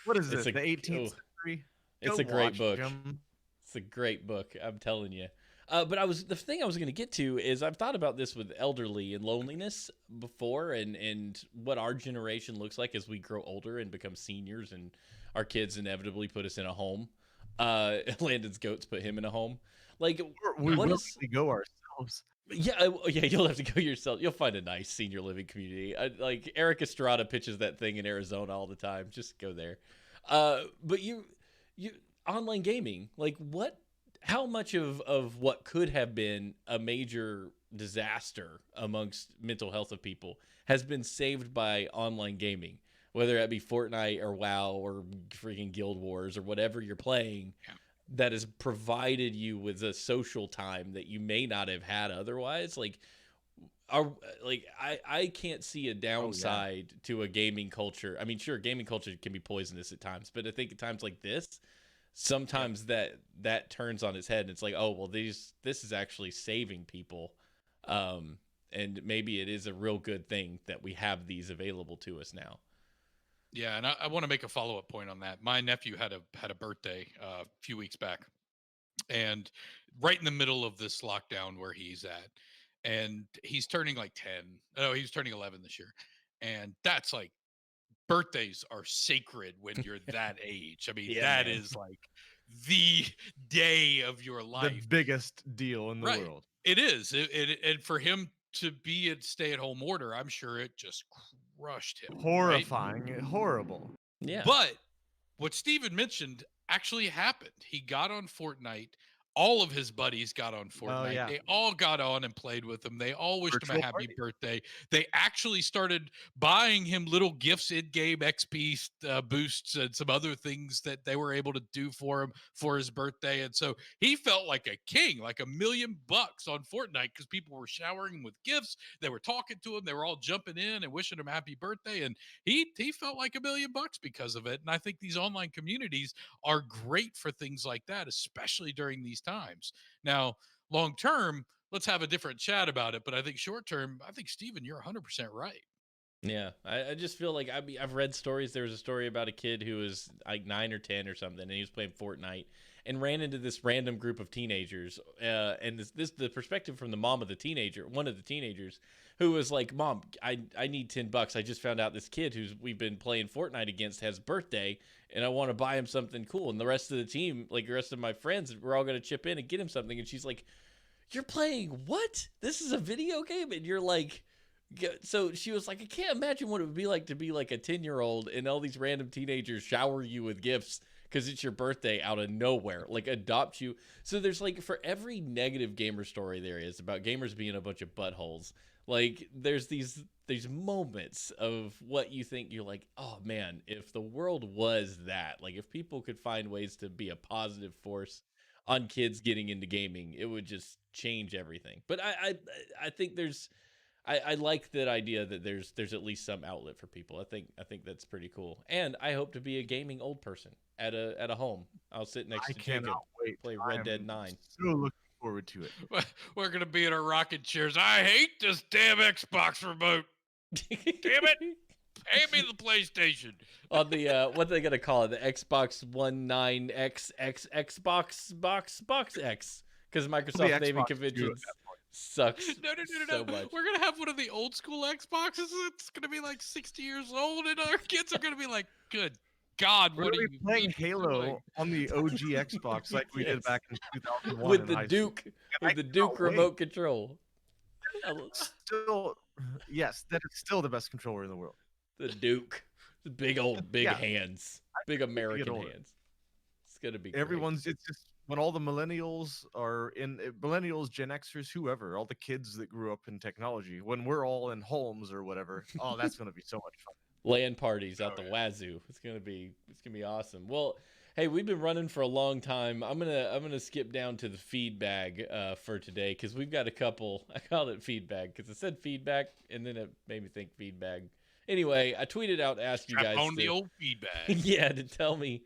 What is It's this? a The 18th oh, century? it's Go a great watch book. them. It's a great book. I'm telling you. But the thing I was going to get to is I've thought about this with elderly and loneliness before, and what our generation looks like as we grow older and become seniors, and our kids inevitably put us in a home. Landon's goats put him in a home. Like, We what will is? go ourselves. Yeah, yeah. You'll have to go yourself. You'll find a nice senior living community. Like Eric Estrada pitches that thing in Arizona all the time. Just go there. But you online gaming, like what? How much of what could have been a major disaster amongst mental health of people has been saved by online gaming? Whether that be Fortnite or WoW or freaking Guild Wars or whatever you're playing, Yeah. that has provided you with a social time that you may not have had otherwise. Like, are like I can't see a Oh yeah. downside to a gaming culture. I mean, sure, gaming culture can be poisonous at times, but I think at times like this, Yep. sometimes that turns on its head and it's like, oh well, this is actually saving people, um, and maybe it is a real good thing that we have these available to us now. Yeah, and I want to make a follow up point on that. My nephew had a birthday a few weeks back, and right in the middle of this lockdown where he's at, and he's turning like 10. Oh, he's turning 11 this year, and that's like, birthdays are sacred when you're that age. I mean, Yeah, that man. is like the day of your The life. biggest deal in the Right. world. It is. And for him to be at stay-at-home order, I'm sure it just crushed him, right? Horrifying. Horrible. Yeah. But what Steven mentioned actually happened. He got on Fortnite all of his buddies got on Oh, Fortnite. yeah. They all got on and played with him. They all wished him a Virtual happy party. birthday. They actually started buying him little gifts, in-game XP boosts, and some other things that they were able to do for him for his birthday. And so he felt like a king, like $1,000,000 on Fortnite, because people were showering him with gifts. They were talking to him. They were all jumping in and wishing him happy birthday. And he felt like $1,000,000 because of it. And I think these online communities are great for things like that, especially during these times. Now, long term, let's have a different chat about it. But I think short term, I think, Steven, you're 100% right. Yeah, I just feel like I've read stories. There was a story about a kid who was like 9 or 10 or something, and he was playing Fortnite and ran into this random group of teenagers. And this the perspective from the mom of the teenager, one of the teenagers, who was like, "Mom, I need $10. I just found out this kid who's we've been playing Fortnite against has birthday, and I want to buy him something cool." And the rest of the team, like the rest of my friends, we're all gonna chip in and get him something. And she's like, "You're playing what? This is a video game?" And you're like. So she was like, I can't imagine what it would be like to be like a 10-year-old and all these random teenagers shower you with gifts because it's your birthday out of nowhere, like adopt you. So there's like for every negative gamer story there is about gamers being a bunch of buttholes, like there's these moments of what you think you're like, oh man, if the world was that, like if people could find ways to be a positive force on kids getting into gaming, it would just change everything. But I think I like that idea that there's at least some outlet for people. I think that's pretty cool. And I hope to be a gaming old person at a home. I'll sit next I to Jacob, cannot wait. play Red Dead I'm 9. so looking forward to it. We're going to be in our rocking chairs. I hate this damn Xbox remote. Damn it. Hand me the PlayStation. On the what are they gonna call it? The Xbox One 9X Box X, because Microsoft naming Xbox conventions sucks No. so much. We're going to have one of the old school Xboxes. It's going to be like 60 years old, and our kids are going to be like, good God, We're what are gonna be you playing people Halo doing? on the OG Xbox like we did Yes. back in 2001 With in the high school. Duke, I with the cannot Duke wait. remote control. Still, yes, that is still the best controller in the world. The Duke, the big Yeah. hands, big American older. hands. It's gonna be great. Everyone's it's just when all the millennials are in millennials, Gen Xers, whoever, all the kids that grew up in technology, when we're all in homes or whatever, oh, that's gonna be so much fun. LAN parties out Oh, the yeah. wazoo. It's gonna be awesome. Well, hey, we've been running for a long time. I'm gonna skip down to the feedback for today because we've got a couple. I called it feedback because it said feedback and then it made me think feedback. Anyway, I tweeted out to ask you Strap guys on the to, old feedback. yeah, to tell me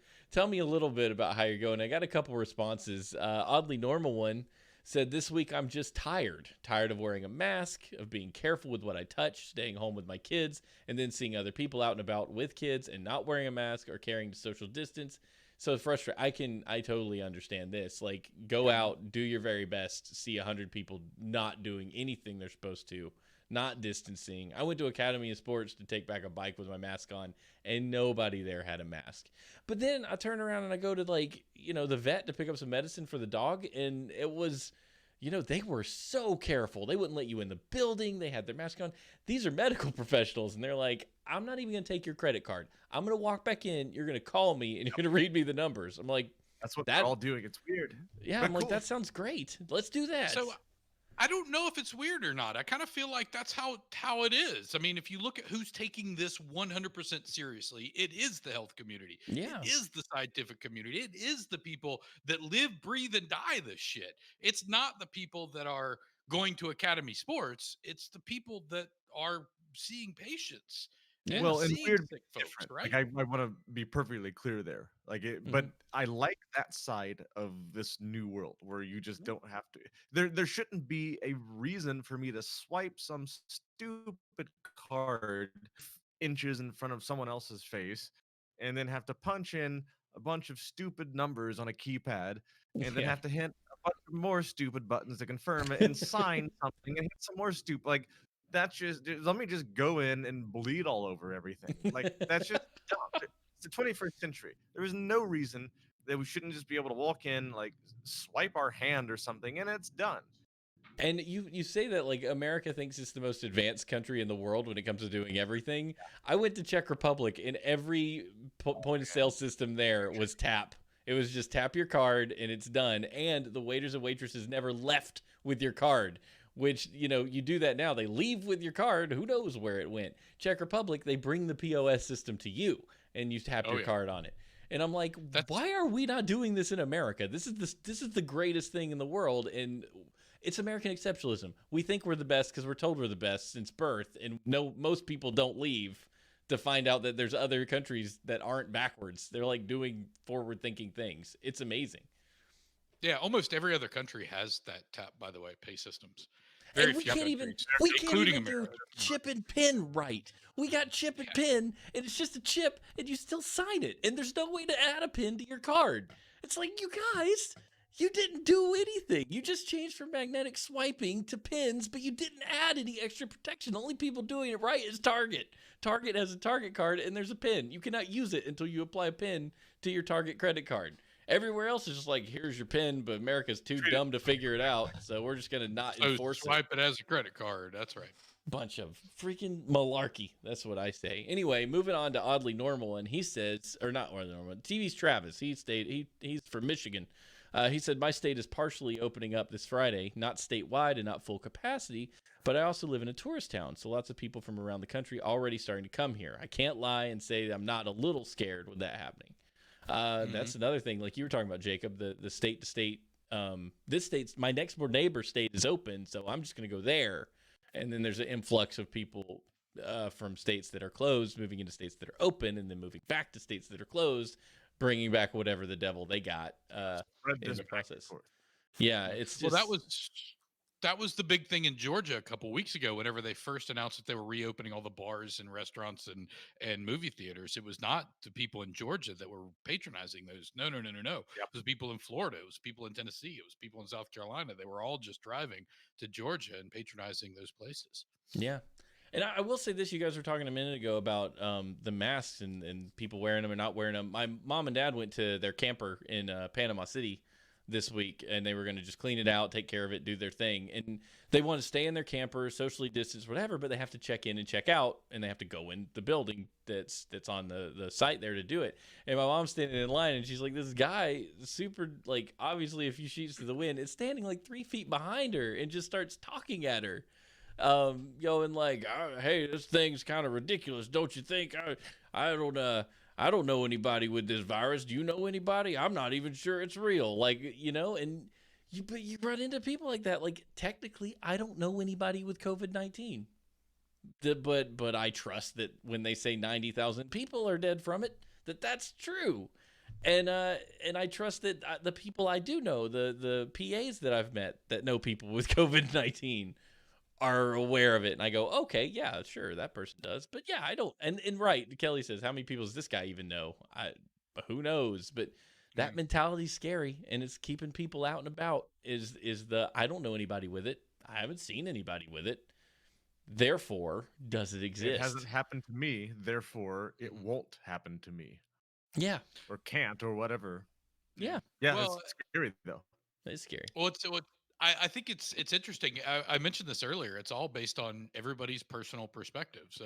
a little bit about how you're going. I got a couple responses. Oddly normal one said, this week I'm just tired of wearing a mask, of being careful with what I touch, staying home with my kids, and then seeing other people out and about with kids and not wearing a mask or carrying social distance. So it's frustrating. I totally understand this. Like, go out, do your very best, see 100 people not doing anything they're supposed to, not distancing. I went to Academy of Sports to take back a bike with my mask on, and nobody there had a mask. But then I turn around and I go to, like, the vet to pick up some medicine for the dog, and it was, they were so careful. They wouldn't let you in the building. They had their mask on. These are medical professionals, and they're like, I'm not even going to take your credit card. I'm going to walk back in. You're going to call me, and you're going to read me the numbers. I'm like, That's what That- they're all doing. It's weird. yeah, But I'm like, cool. that sounds great. Let's do that. So I don't know if it's weird or not. I kind of feel like that's how it is. I mean, if you look at who's taking this 100% seriously, it is the health community. Yeah. It is the scientific community. It is the people that live, breathe, and die this shit. It's not the people that are going to Academy Sports. It's the people that are seeing patients. Yeah. Well, and seeing weird sick folks, different. right? Like I want to be perfectly clear there. Like but I like that side of this new world where you just don't have to. There shouldn't be a reason for me to swipe some stupid card inches in front of someone else's face, and then have to punch in a bunch of stupid numbers on a keypad, and then Yeah. have to hit a bunch of more stupid buttons to confirm it, and sign something, and hit some more stupid. Like that's just let me just go in and bleed all over everything. Like that's just dumb. It's the 21st century. There is no reason that we shouldn't just be able to walk in, like swipe our hand or something, and it's done. And you say that like America thinks it's the most advanced country in the world when it comes to doing everything. I went to Czech Republic and every point of sale system there was tap. It was just tap your card and it's done. And the waiters and waitresses never left with your card, which, you know, you do that now. They leave with your card. Who knows where it went? Czech Republic, they bring the POS system to you and you tap your card on it. And I'm like, why are we not doing this in America? This is the greatest thing in the world. And it's American exceptionalism. We think we're the best because we're told we're the best since birth. And no, most people don't leave to find out that there's other countries that aren't backwards. They're like doing forward-thinking things. It's amazing. Yeah, almost every other country has that tap, by the way, pay systems. And we can't even do chip and pin right. We got chip and pin, and it's just a chip, and you still sign it. And there's no way to add a pin to your card. It's like, you guys, you didn't do anything. You just changed from magnetic swiping to pins, but you didn't add any extra protection. The only people doing it right is Target. Target has a Target card, and there's a pin. You cannot use it until you apply a pin to your Target credit card. Everywhere else is just like, here's your pin, but America's too dumb to figure it out, so we're just going to not enforce it. Swipe it as a credit card. That's right. Bunch of freaking malarkey. That's what I say. Anyway, moving on to Oddly Normal, and he says, or not Oddly Normal, TV's Travis. He's from Michigan. He said, my state is partially opening up this Friday, not statewide and not full capacity, but I also live in a tourist town, so lots of people from around the country already starting to come here. I can't lie and say I'm not a little scared with that happening. That's another thing, like you were talking about, Jacob, the state to state. This state's, my next door neighbor state is open, so I'm just going to go there. And then there's an influx of people from states that are closed, moving into states that are open, and then moving back to states that are closed, bringing back whatever the devil they got in the process. Yeah, it's just... Well, that was the big thing in Georgia a couple weeks ago whenever they first announced that they were reopening all the bars and restaurants and movie theaters. It was not the people in Georgia that were patronizing those. No. Yep. It was people in Florida. It was people in Tennessee. It was people in South Carolina. They were all just driving to Georgia and patronizing those places. Yeah. And I will say this, you guys were talking a minute ago about the masks and people wearing them or not wearing them. My mom and dad went to their camper in Panama City this week, and they were going to just clean it out, take care of it, do their thing. And they want to stay in their camper, socially distance, whatever, but they have to check in and check out, and they have to go in the building that's on the site there to do it. And my mom's standing in line, and she's like, this guy, super, like, obviously a few sheets to the wind, is standing like 3 feet behind her and just starts talking at her. Going like, hey, this thing's kind of ridiculous, don't you think? I don't know anybody with this virus. Do you know anybody? I'm not even sure it's real. Like, you know, and you run into people like that. Like, technically, I don't know anybody with COVID-19. But I trust that when they say 90,000 people are dead from it, that's true. And I trust that the people I do know, the PAs that I've met that know people with COVID-19 are aware of it. And I go, okay, yeah, sure, that person does. But yeah, I don't. And right, Kelly says, how many people does this guy even know? Who knows? But that mentality's scary, and it's keeping people out and about. Is the I don't know anybody with it. I haven't seen anybody with it. Therefore, does it exist? It hasn't happened to me. Therefore, it won't happen to me. Yeah. Or can't, or whatever. Yeah. Yeah. Well, it's scary though. It's scary. Well, I think it's interesting. I mentioned this earlier. It's all based on everybody's personal perspective. So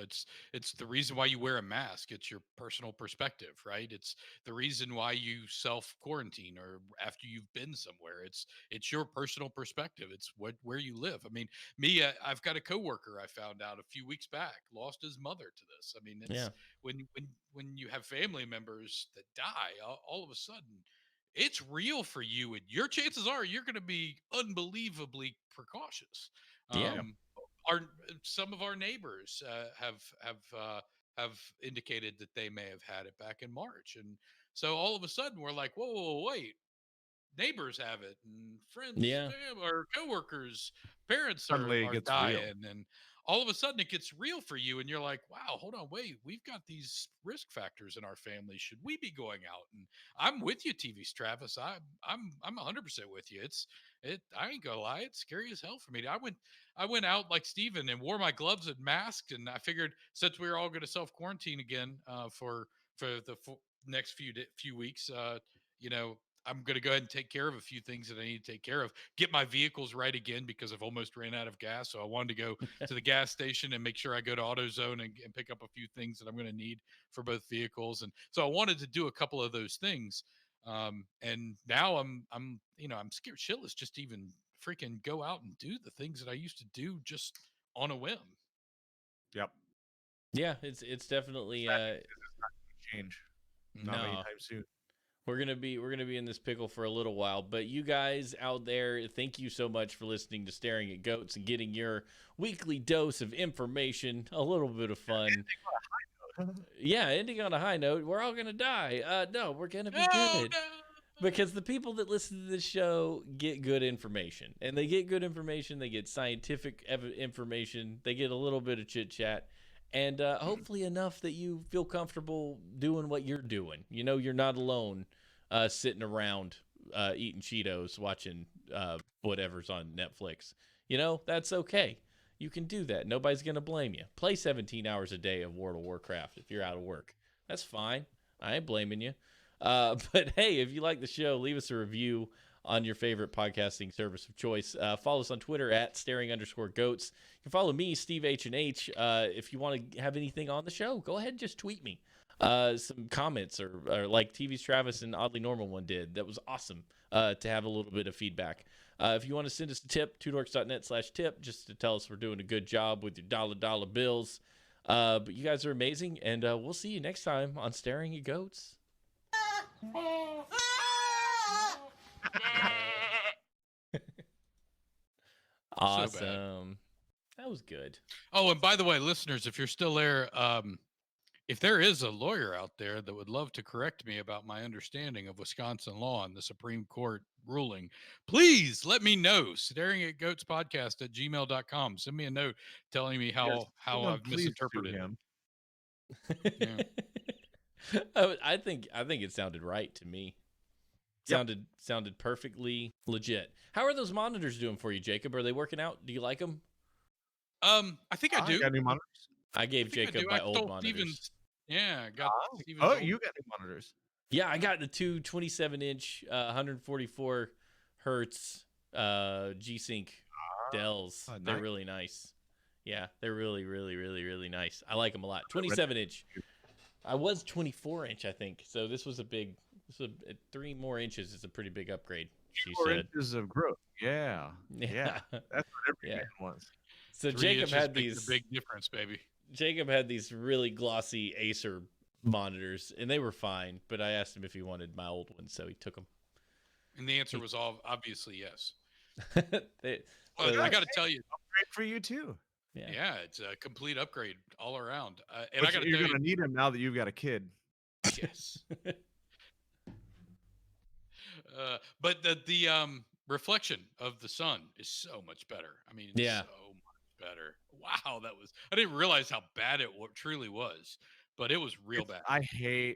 it's the reason why you wear a mask. It's your personal perspective, right? It's the reason why you self quarantine or after you've been somewhere. It's your personal perspective. It's where you live. I mean, me, I've got a coworker I found out a few weeks back lost his mother to this. I mean, it's when you have family members that die, all of a sudden, it's real for you, and your chances are you're going to be unbelievably precautious. Some of our neighbors have indicated that they may have had it back in March, and so all of a sudden we're like, whoa, wait, neighbors have it, and friends, or coworkers, parents are dying, and all of a sudden it gets real for you, and you're like, wow, hold on, wait, we've got these risk factors in our family. Should we be going out? And I'm with you, TV's Travis. I'm 100% with you. I ain't gonna lie, it's scary as hell for me. I went out like Steven and wore my gloves and masked, and I figured since we were all going to self quarantine again for the next few weeks, I'm going to go ahead and take care of a few things that I need to take care of. Get my vehicles right again because I've almost ran out of gas. So I wanted to go to the gas station and make sure I go to AutoZone and pick up a few things that I'm going to need for both vehicles. And so I wanted to do a couple of those things. And now I'm I'm scared shitless just to even freaking go out and do the things that I used to do just on a whim. Yep. Yeah, it's definitely Change. Not no. anytime soon. We're gonna be in this pickle for a little while, but you guys out there, thank you so much for listening to Staring at Goats and getting your weekly dose of information, a little bit of fun. Yeah, ending on a high note. We're all gonna die. No, we're gonna be good. Because the people that listen to this show get good information, and they get good information. They get scientific information. They get a little bit of chit chat, and hopefully enough that you feel comfortable doing what you're doing. You know, you're not alone, sitting around eating Cheetos, watching whatever's on Netflix. You know, that's okay. You can do that. Nobody's gonna blame you. Play 17 hours a day of World of Warcraft if you're out of work. That's fine. I ain't blaming you. But hey, if you like the show, leave us a review on your favorite podcasting service of choice. Follow us on Twitter at staring_goats. You can follow me, Steve H&H. If you want to have anything on the show, go ahead and just tweet me some comments or like TV's Travis and Oddly Normal one did. That was awesome to have a little bit of feedback. If you want to send us a tip, twodorks.net/tip, just to tell us we're doing a good job with your dollar bills. But you guys are amazing, and we'll see you next time on Staring at Goats. Awesome. That was good. Oh, and by the way, listeners, if you're still there, if there is a lawyer out there that would love to correct me about my understanding of Wisconsin law and the Supreme Court ruling, please let me know. Staring at Goats Podcast at gmail.com. Send me a note telling me how I've misinterpreted him. Yeah. I think it sounded right to me. Sounded perfectly legit. How are those monitors doing for you, Jacob? Are they working out? Do you like them? I think I do. Got new monitors? I gave Jacob my old monitors. Steven's, yeah, got Steven's Oh, old. you got new monitors. Yeah, I got the two 27-inch, 144 hertz G-Sync Dells. They're nice. really nice. Yeah, they're really, really, really, really nice. I like them a lot. 27-inch. I was 24-inch, I think. So this was a big. So 3 more inches is a pretty big upgrade. She 4 said. inches of growth. Yeah. That's what every man wants. So 3 Jacob inches had makes these a big difference, baby. Jacob had these really glossy Acer monitors, and they were fine. But I asked him if he wanted my old ones, so he took them. And the answer was obviously yes. I got to tell you, Great for you too. Yeah, it's a complete upgrade all around. And But I got to you're tell gonna need him now that you've got a kid. yes. But the reflection of the sun is so much better. I mean, it's so much better. Wow, I didn't realize how bad it truly was, but it was real bad. I hate